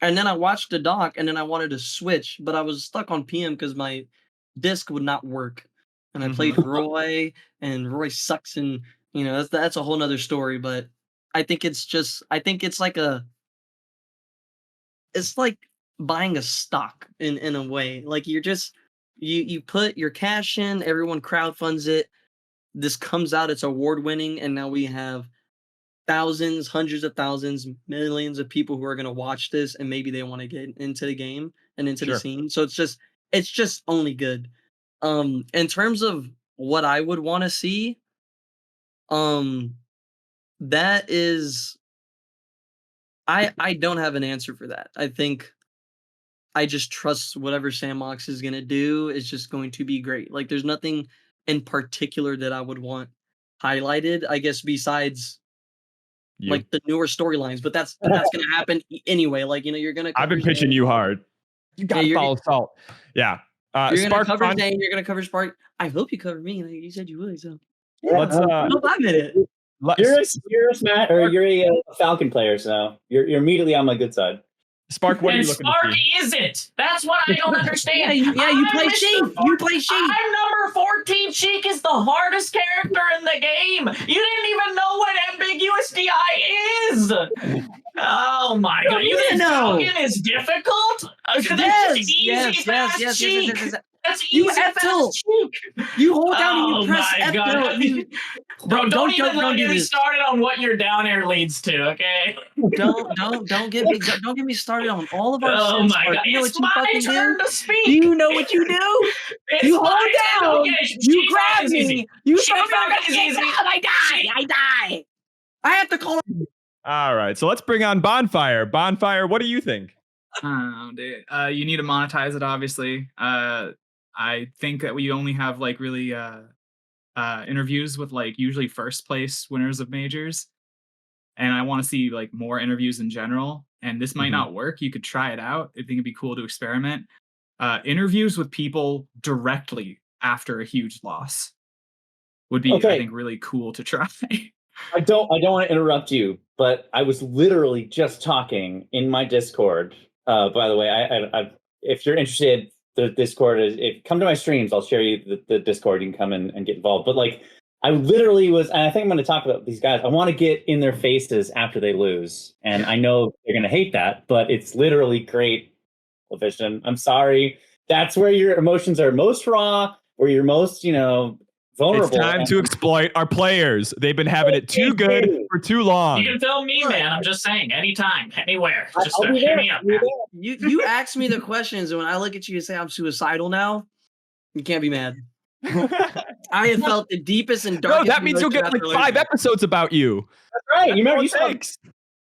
And then I watched the doc, and then I wanted to switch, but I was stuck on PM because my disc would not work. And I played Roy, and Roy sucks, and that's a whole nother story. But I think it's like buying a stock in a way. Like you're just you put your cash in, everyone crowdfunds it. This comes out, it's award winning, and now we have thousands, hundreds of thousands, millions of people who are going to watch this, and maybe they want to get into the game and into the scene. So it's just only good. In terms of what I would want to see, that is, I don't have an answer for that. I think I just trust whatever Samox is going to do is just going to be great. Like there's nothing in particular that I would want highlighted, I guess, besides like the newer storylines, but that's going to happen anyway. Like, you're going to, I've been pitching you hard. You got to follow Salt. Yeah. You're gonna Spark, cover on- Dane. You're gonna cover Spark. I hope you cover me. Like you said you would. So let's I hope I'm in it. You're a Smash or you're a Falcon player, so you're immediately on my good side. Spark, what are And you looking Spark to see? isn't. That's what I don't understand. Yeah, you I'm play Mr. Sheik. You play Sheik. I'm number 14. Sheik is the hardest character in the game. You didn't even know what ambiguous DI is. Oh my god! You think Falcon is difficult? Yes. That's You easy F fast tilt. Sheik. You hold down and Oh you press my F God. tilt. Don't Don't even do get me this. started on what your down air leads to, okay? Don't get me started on all of our Oh shit, my Spark. god! You know It's what you my fucking turn do? to speak. Do you know what you do? It's You hold my turn. down. Okay, You Sheik grab Falcon is easy. me. You Sheik throw me Falcon like is a easy. I die. I have to call. All right, so let's bring on Bonfire. Bonfire, what do you think? Oh, dude. You need to monetize it, obviously. I think that we only have like really interviews with like usually first place winners of majors, and I want to see like more interviews in general. And this might not work. You could try it out. I think it'd be cool to experiment. Interviews with people directly after a huge loss would be, I think, really cool to try. I don't want to interrupt you, but I was literally just talking in my Discord. By the way, I if you're interested, the Discord is. If come to my streams, I'll share you the Discord. You can come and get involved. But like, I literally was. And I think I'm going to talk about these guys. I want to get in their faces after they lose, and I know they're going to hate that, but it's literally great television. I'm sorry. That's where your emotions are most raw, where you're most, vulnerable. It's time to exploit our players. They've been having it too good for too long. You can film me, man. I'm just saying, anytime, anywhere. Just I'll be hit there. me up. I'll be Man. there. You ask me the questions, and when I look at you and say I'm suicidal now, you can't be mad. I have felt the deepest and No, darkest. that means you'll get like 5 episodes about you. That's right. You remember you said. Thanks.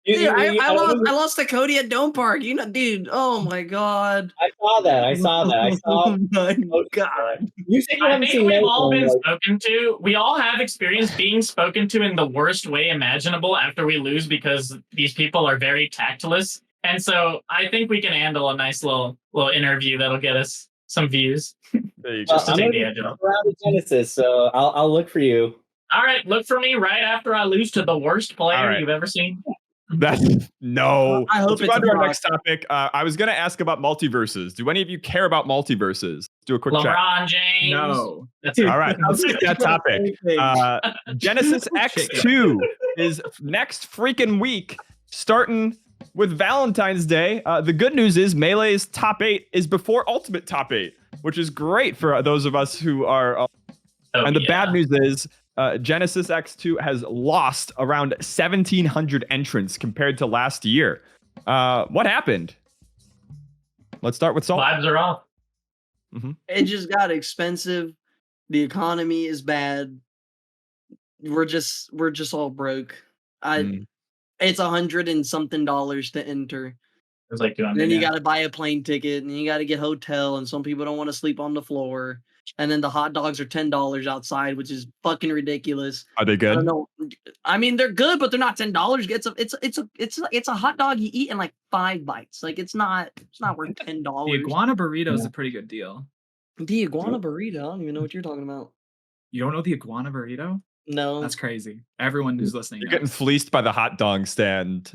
Dude, I lost to Cody at Dome Park. Dude. Oh my god. I saw that. I saw. Oh my god. You said you I haven't think seen we've Nate all one, been like- spoken to. We all have experience being spoken to in the worst way imaginable after we lose because these people are very tactless. And so I think we can handle a nice little interview that'll get us some views. There you go. Just to I'm take gonna the edge be off. around the Genesis, so I'll look for you. All right, look for me right after I lose to the worst player All right. you've ever seen. That's no. I hope Let's it's move on to a our rock. next topic. I was going to ask about multiverses. Do any of you care about multiverses? Do a quick check. LeBron James. No. That's it. All right, let's skip that topic. Genesis X2 is next freaking week, starting with Valentine's Day. The good news is Melee's top 8 is before Ultimate top 8, which is great for those of us who are. And the bad news is Genesis X2 has lost around 1,700 entrants compared to last year. What happened? Let's start with Salt. Vibes are off. It just got expensive. The economy is bad. We're just all broke. It's $100 and something to enter. It was like 200. Then you got to buy a plane ticket, and you got to get hotel, and some people don't want to sleep on the floor. And then the hot dogs are $10 outside, which is fucking ridiculous. Are they I good? don't know. I mean, they're good, but they're not $10. It's a hot dog you eat in like 5 bites. Like it's not worth $10. The iguana burrito is a pretty good deal. The iguana burrito. I don't even know what you're talking about. You don't know the iguana burrito? No. That's crazy. Everyone who's listening. You're knows. getting fleeced by the hot dog stand.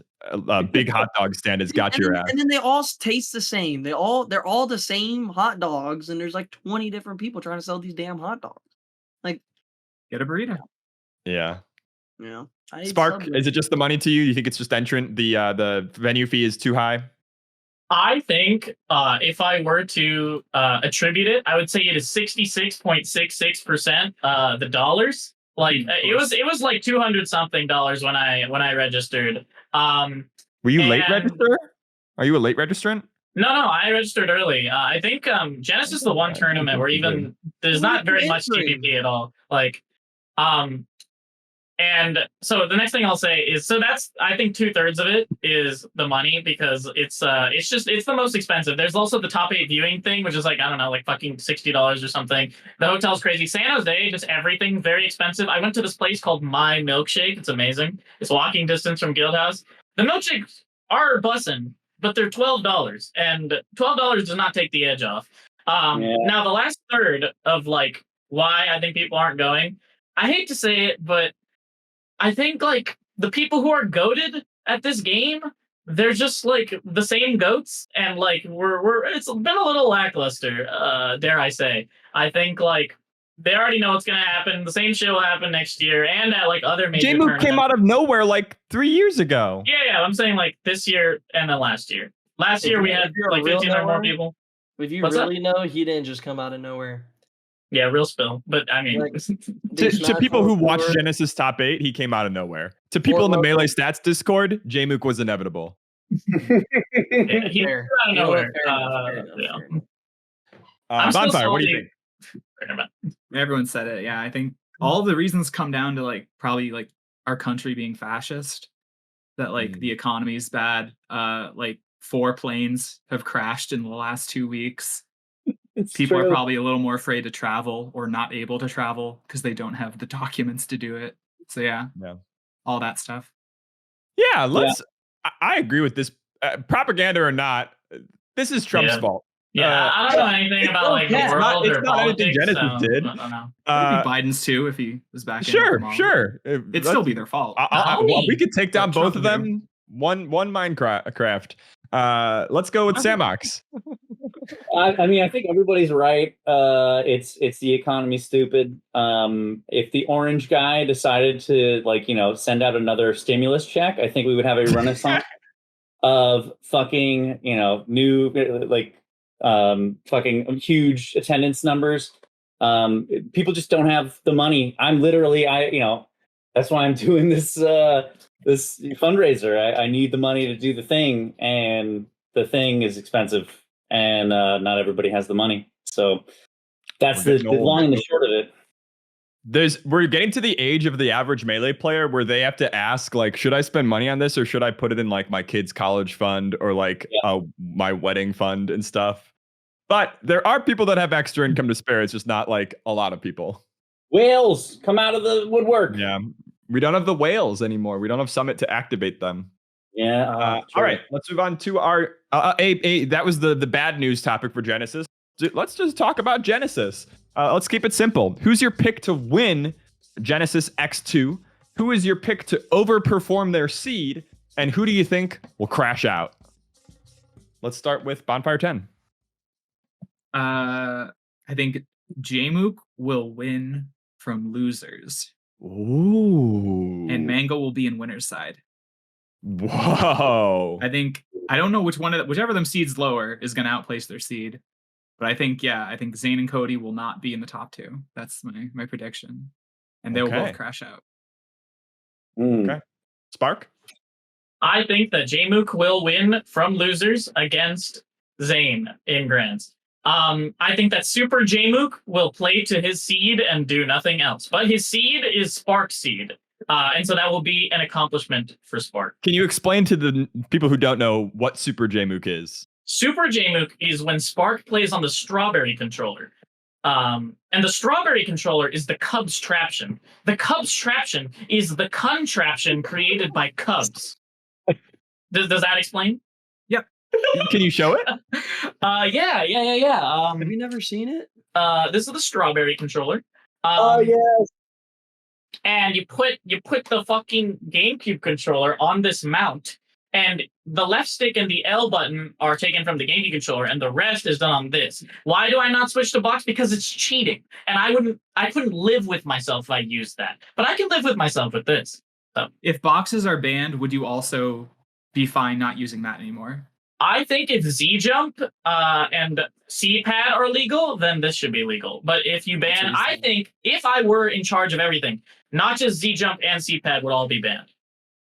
Big hot dog stand has got your ass. And then they all taste the same. They're all the same hot dogs, and there's like 20 different people trying to sell these damn hot dogs. Get a burrito. Yeah. Yeah. Spark, is it just the money to you? You think it's just entrant? The venue fee is too high? I think if I were to attribute it, I would say it is 66.66% the dollars. Like it was like $200 something when I registered. Were you late And- register? Are you a late registrant? No, I registered early. I think Genesis is the one tournament where even there's not very much TPP at all. Like, and so the next thing I'll say is, so that's, I think 2/3 of it is the money because it's the most expensive. There's also the top 8 viewing thing, which is like, I don't know, like fucking $60 or something. The hotel's crazy. San Jose, just everything very expensive. I went to this place called My Milkshake. It's amazing. It's walking distance from Guildhouse. The milkshakes are bussin', but they're $12, and $12 does not take the edge off. Now the last third of like why I think people aren't going. I hate to say it, but I think like the people who are goated at this game, they're just like the same goats, and like we're it's been a little lackluster. Dare I say? I think like they already know what's gonna happen. The same shit will happen next year, and at like other major J-Mook came tournaments. out of nowhere like 3 years ago. Yeah, I'm saying like this year and then last year. Last year we had you're a like real 15 or more knower, people. If you What's really know, he didn't just come out of nowhere. Yeah, real spill. But I mean, Like, To people who watch Genesis Top 8, he came out of nowhere. To people in the Melee Stats Discord, J-Mook was inevitable. yeah, he Fair. out of You know what? nowhere. Fair enough, fair enough, Yeah. fair enough. I'm still Bonfire, what do you salty. think? Everyone said it. Yeah, I think all the reasons come down to like probably like our country being fascist, that like the economy is bad. Like 4 planes have crashed in the last 2 weeks. People are probably a little more afraid to travel or not able to travel because they don't have the documents to do it. So yeah, all that stuff. Yeah, I agree with this. Propaganda or not, this is Trump's fault. Yeah, I don't know anything about like the world it's or not anything politics. Genesis did. I don't know. It'd be Biden's too if he was back. Sure. It'd still be their fault. We could take down both of Trump them. One Minecraft. Let's go with Samox. I mean, I think everybody's right. It's the economy, stupid. If the orange guy decided to send out another stimulus check, I think we would have a renaissance of fucking new fucking huge attendance numbers. People just don't have the money. I'm literally that's why I'm doing this this fundraiser. I need the money to do the thing, and the thing is expensive. And not everybody has the money. So that's the long and the short of it. We're getting to the age of the average Melee player where they have to ask, like, should I spend money on this or should I put it in like my kid's college fund or like my wedding fund and stuff? But there are people that have extra income to spare. It's just not like a lot of people. Whales come out of the woodwork. Yeah. We don't have the whales anymore. We don't have Summit to activate them. Yeah. All right, let's move on to our that was the bad news topic for Genesis. Let's just talk about Genesis. Let's keep it simple. Who's your pick to win Genesis X2? Who is your pick to overperform their seed? And who do you think will crash out? Let's start with Bonfire10. I think J-Mook will win from losers. Ooh. And Mango will be in winner's side. Whoa. I don't know whichever of them seeds lower is going to outplace their seed. But I think Zane and Cody will not be in the top 2. That's my prediction. And they will both crash out. Okay. Spark? I think that J-Mook will win from losers against Zane in Grands. I think that Super J-Mook will play to his seed and do nothing else. But his seed is Spark's seed. And so that will be an accomplishment for Spark. Can you explain to the people who don't know what Super J-Mook is? Super J-Mook is when Spark plays on the Strawberry controller. And the Strawberry controller is the Cubs Traption. The Cubs Traption is the contraption created by Cubs. Does that explain? Yep. Can you show it? Yeah. Have you never seen it? This is the Strawberry controller. Yes. And you put the fucking GameCube controller on this mount, and the left stick and the L button are taken from the GameCube controller, and the rest is done on this. Why do I not switch to box? Because it's cheating, and I couldn't live with myself if I used that. But I can live with myself with this. So if boxes are banned, would you also be fine not using that anymore? I think if Z-Jump and C-Pad are legal, then this should be legal. But if you ban, I think if I were in charge of everything, not just Z-Jump and C-Pad would all be banned.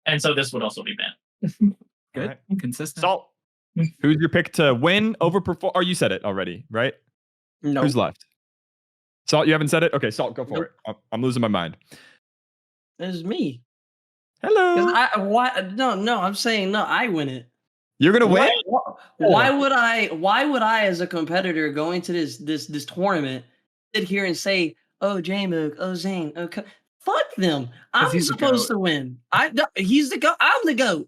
And so this would also be banned. Good. Right. Consistent. Salt. Who's your pick to win, overperform? Oh, you said it already, right? No. Who's left? Salt, you haven't said it? Okay, Salt, go for it. I'm losing my mind. It's me. Hello. I'm saying no. I win it. You're gonna win? Why would I, as a competitor, go into this tournament, sit here and say, "Oh, J-Mook, oh Zane, oh, fuck them"? I'm supposed to win. He's the goat. I'm the goat.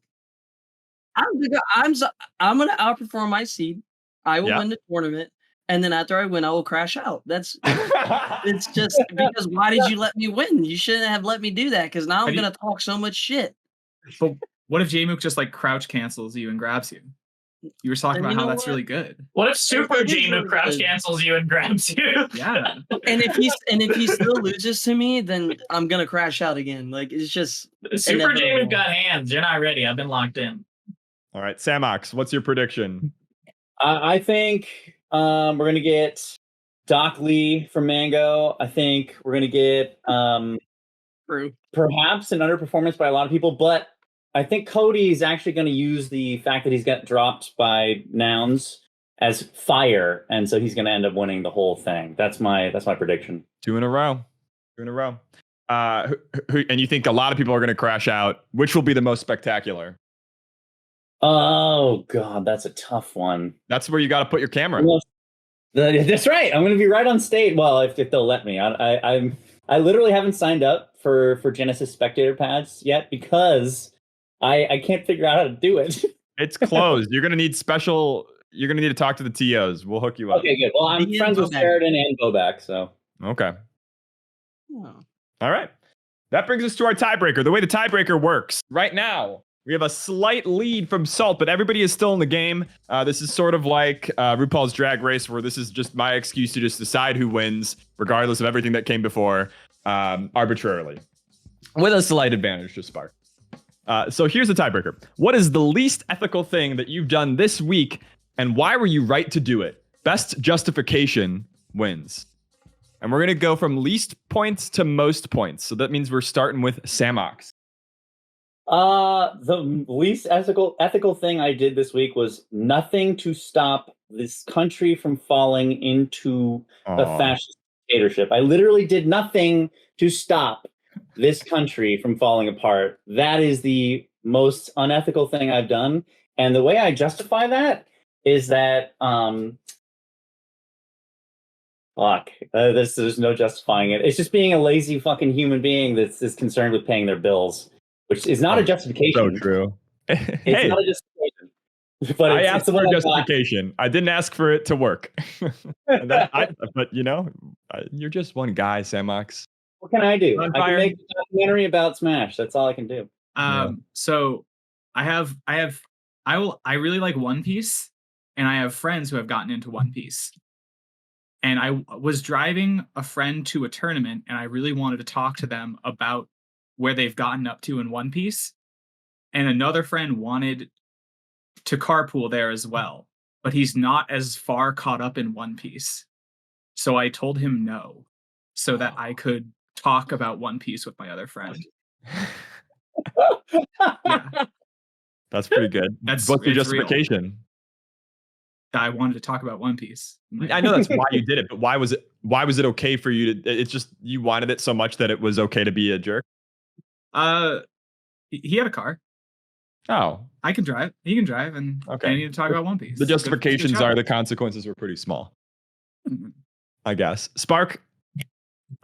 I'm gonna outperform my seed. I will win the tournament, and then after I win, I will crash out. It's just because why did you let me win? You shouldn't have let me do that because now I'm gonna talk so much shit. But what if Jmook just like crouch cancels you and grabs you? You were talking Then about you how know that's what? really good. What if Super It is Jmook really crouch good. cancels you and grabs you? Yeah. And if he still loses to me, then I'm gonna crash out again. Like it's just Super inevitable. Jmook got hands. You're not ready. I've been locked in. All right, Samox, what's your prediction? I think we're gonna get Doc Lee from Mango. I think we're gonna get True. perhaps an underperformance by a lot of people, but I think Cody is actually going to use the fact that he's got dropped by nouns as fire, and so he's going to end up winning the whole thing. That's my prediction. 2 in a row. 2 in a row. And you think a lot of people are going to crash out. Which will be the most spectacular? Oh God, that's a tough one. That's where you got to put your camera. Well, that's right. I'm going to be right on stage. Well, if they'll let me. I literally haven't signed up for Genesis spectator pads yet because I can't figure out how to do it. It's closed. You're going to need to talk to the TOs. We'll hook you up. Okay, good. Well, I'm friends with Sheridan and Bobak, so. Okay. Oh. All right. That brings us to our tiebreaker. The way the tiebreaker works right now, we have a slight lead from Salt, but everybody is still in the game. This is sort of like RuPaul's Drag Race, where this is just my excuse to just decide who wins, regardless of everything that came before, arbitrarily, with a slight advantage to Spark. So here's the tiebreaker. What is the least ethical thing that you've done this week, and why were you right to do it? Best justification wins. And we're going to go from least points to most points. So that means we're starting with Samox. The least ethical thing I did this week was nothing to stop this country from falling into a fascist dictatorship. I literally did nothing to stop this country from falling apart. That is the most unethical thing I've done. And the way I justify that is that, there's no justifying it. It's just being a lazy fucking human being that's concerned with paying their bills, which is not a justification. So true. It's not a justification. But I asked for a justification. I didn't ask for it to work. But you're just one guy, Samox. What can I do? Bonfire. I can make a documentary about Smash. That's all I can do. So I really like One Piece, and I have friends who have gotten into One Piece. And I was driving a friend to a tournament, and I really wanted to talk to them about where they've gotten up to in One Piece. And another friend wanted to carpool there as well, but he's not as far caught up in One Piece. So I told him no, so that I could talk about One Piece with my other friend. Yeah. That's pretty good. What's your justification? I wanted to talk about One Piece. I know that's why you did it, but why was it okay for you to? It's just you wanted it so much that it was okay to be a jerk. He had a car. Oh, I can drive. He can drive, and okay. I need to talk about One Piece. The justifications are the consequences were pretty small. Mhm. I guess. Spark.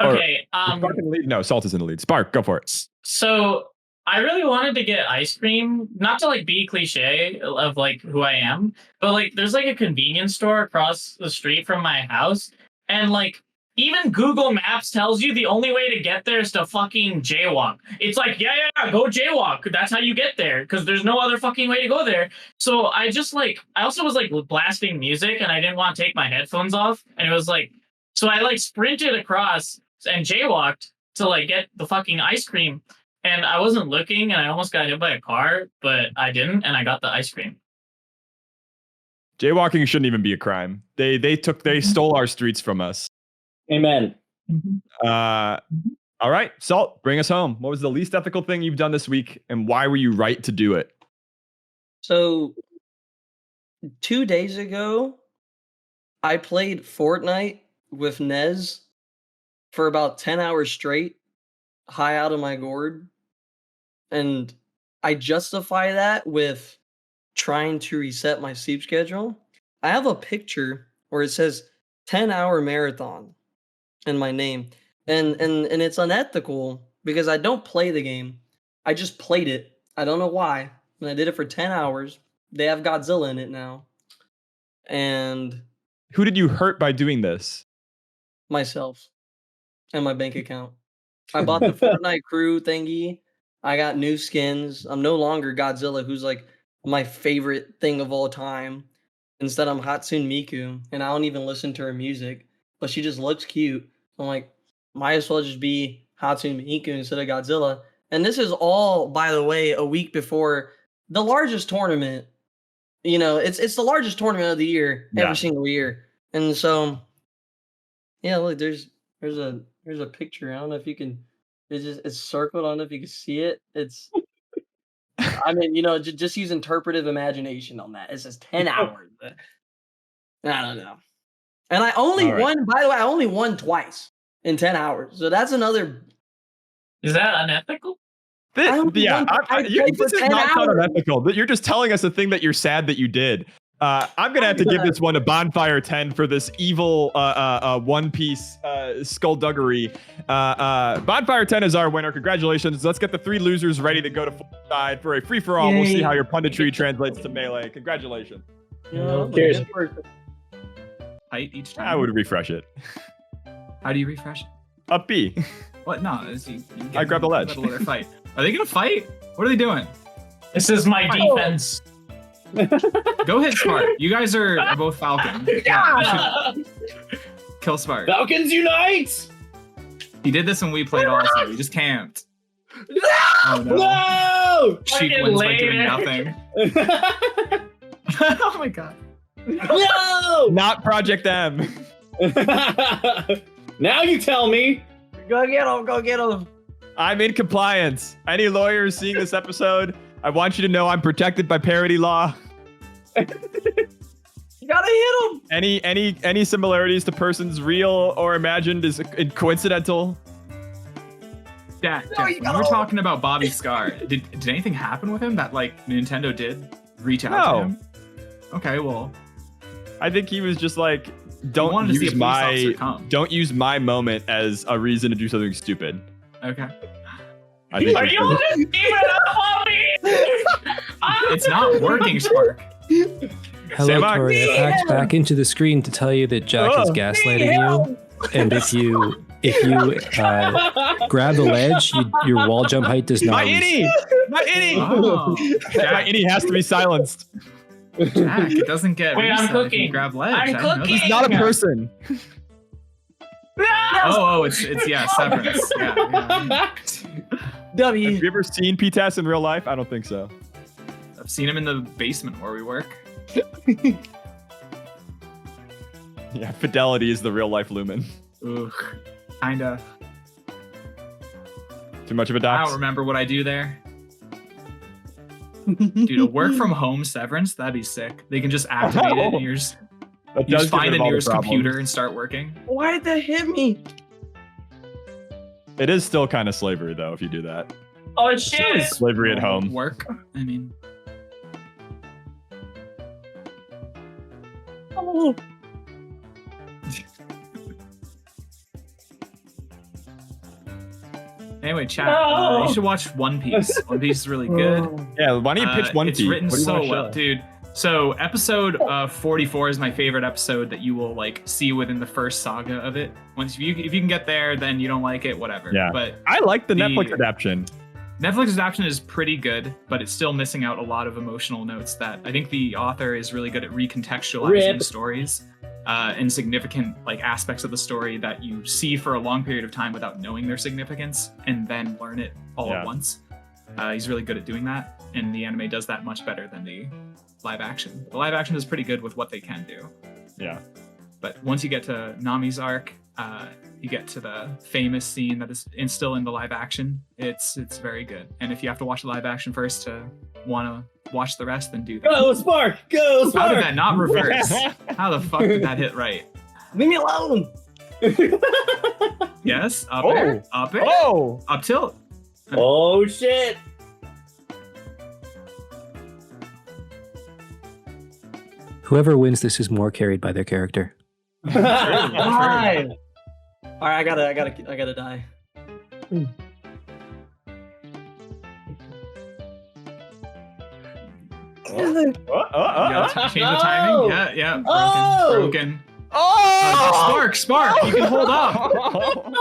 Okay. Spark in the lead. No, Salt is in the lead. Spark, go for it. So I really wanted to get ice cream, not to like be cliche of like who I am, but like there's like a convenience store across the street from my house, and like even Google Maps tells you the only way to get there is to fucking jaywalk. It's like, yeah, go jaywalk. That's how you get there, because there's no other fucking way to go there. So I also was like blasting music, and I didn't want to take my headphones off, and it was like, so I like sprinted across and jaywalked to like get the fucking ice cream. And I wasn't looking, and I almost got hit by a car, but I didn't, and I got the ice cream. Jaywalking shouldn't even be a crime. They stole our streets from us. Amen. All right, Salt, bring us home. What was the least ethical thing you've done this week, and why were you right to do it? So 2 days ago, I played Fortnite with Nez for about 10 hours straight, high out of my gourd. And I justify that with trying to reset my sleep schedule. I have a picture where it says 10-hour marathon in my name. And it's unethical because I don't play the game. I just played it. I don't know why. And I did it for 10 hours. They have Godzilla in it now. And who did you hurt by doing this? Myself and my bank account. I bought the Fortnite crew thingy. I got new skins. I'm no longer Godzilla, who's like my favorite thing of all time. Instead, I'm Hatsune Miku, and I don't even listen to her music, but she just looks cute. I'm like, might as well just be Hatsune Miku instead of Godzilla. And this is all, by the way, a week before the largest tournament. You know, it's the largest tournament of the year, every single year. And so, yeah, look, there's a picture. I don't know if you can. It's circled. I don't know if you can see it. It's. I mean, you know, just use interpretive imagination on that. It says 10 hours. I don't know. And I only won. By the way, I only won twice in 10 hours. So that's another. Is that unethical? This is not unethical. You're just telling us a thing that you're sad that you did. I'm gonna have to give this one a Bonfire10 for this evil One Piece skullduggery. Bonfire10 is our winner. Congratulations. Let's get the 3 losers ready to go to Fourside for a free for all. We'll see how your punditry translates to melee. Congratulations. Cheers. Fight each time. I would refresh it. How do you refresh it? Up B. What? No, I grabbed the ledge. Middle of their fight. Are they gonna fight? What are they doing? This is my defense. Go hit Spark. You guys are both Falcon. Yeah, kill Spark. Falcons unite! He did this when we played also. He just camped. No! Oh, no. No! Sheep wins by doing nothing. Oh my god. No! Not Project M. Now you tell me. Go get him. I'm in compliance. Any lawyers seeing this episode, I want you to know I'm protected by parody law. You gotta hit him. Any similarities to persons real or imagined is coincidental. Jack, when we're talking about Bobby Scar, did anything happen with him that like Nintendo did reach out to him? Okay, well, I think he was just like, don't use my moment as a reason to do something stupid. Okay. Are you just giving up on me? It's not working, Spark. Hello, Tori. I hacked back into the screen to tell you that Jack is gaslighting you, and if you grab the ledge, your wall jump height does not. My innie! Oh, My innie has to be silenced. Jack, it doesn't get. Wait, I'm reset if you cooking. grab ledge. I'm I know cooking. He's not a person. Oh, it's Severance. Yeah. W. Have you ever seen PTAS in real life? I don't think so. I've seen him in the basement where we work. Yeah, Fidelity is the real life Lumen. Ooh, kinda. Too much of a I dox? don't remember what I do there. Dude, a work from home severance, that'd be sick. They can just activate it and you just find the nearest computer and start working. Why did that hit me? It is still kind of slavery though if you do that. Oh shit! Slavery at home. Work? I mean. Oh. Anyway, chat, you should watch One Piece. One Piece is really good. Yeah, why don't you pitch One Piece? It's written so well, dude. So episode 44 is my favorite episode that you will like see within the first saga of it. Once if you can get there, then you don't like it, whatever. Yeah. But I like the Netflix adaptation. Netflix adaptation is pretty good, but it's still missing out a lot of emotional notes that I think the author is really good at recontextualizing stories and significant like aspects of the story that you see for a long period of time without knowing their significance and then learn it all at once. He's really good at doing that, and the anime does that much better than the live action. The live action is pretty good with what they can do. Yeah. But once you get to Nami's arc, you get to the famous scene that is still in the live action. It's very good. And if you have to watch the live action first to want to watch the rest, then do that. Go Spark! Go Spark! How did that not reverse? How the fuck did that hit right? Leave me alone. Yes, up air, up air, up tilt. Oh shit! Whoever wins this is more carried by their character. Why? All right, I gotta die. You gotta change the timing. Yeah. Broken. Oh! Spark, you can hold up.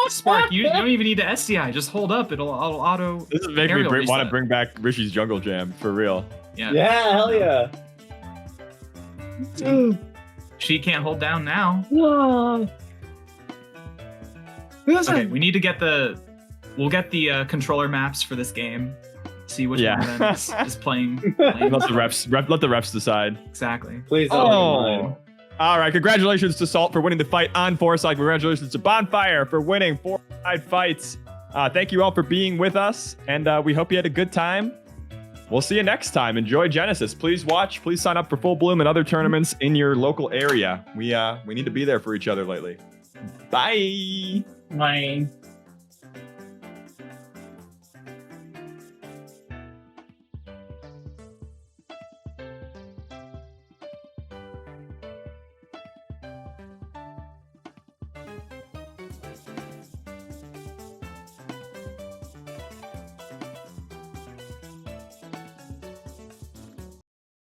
Spark, you don't even need to SDI. Just hold up. It'll auto. This is making me want to bring back Rishi's Jungle Jam for real. Yeah. Yeah, hell yeah. She can't hold down now. No. Okay, we need to get we'll get the controller maps for this game. See which one of them is playing. Let the refs decide. Exactly. Please don't. Oh. All right, congratulations to Salt for winning the fight on Fourside. Congratulations to Bonfire for winning Fourside Fights. Thank you all for being with us, and we hope you had a good time. We'll see you next time. Enjoy Genesis. Please watch. Please sign up for Full Bloom and other tournaments in your local area. We need to be there for each other lately. Bye. Bye.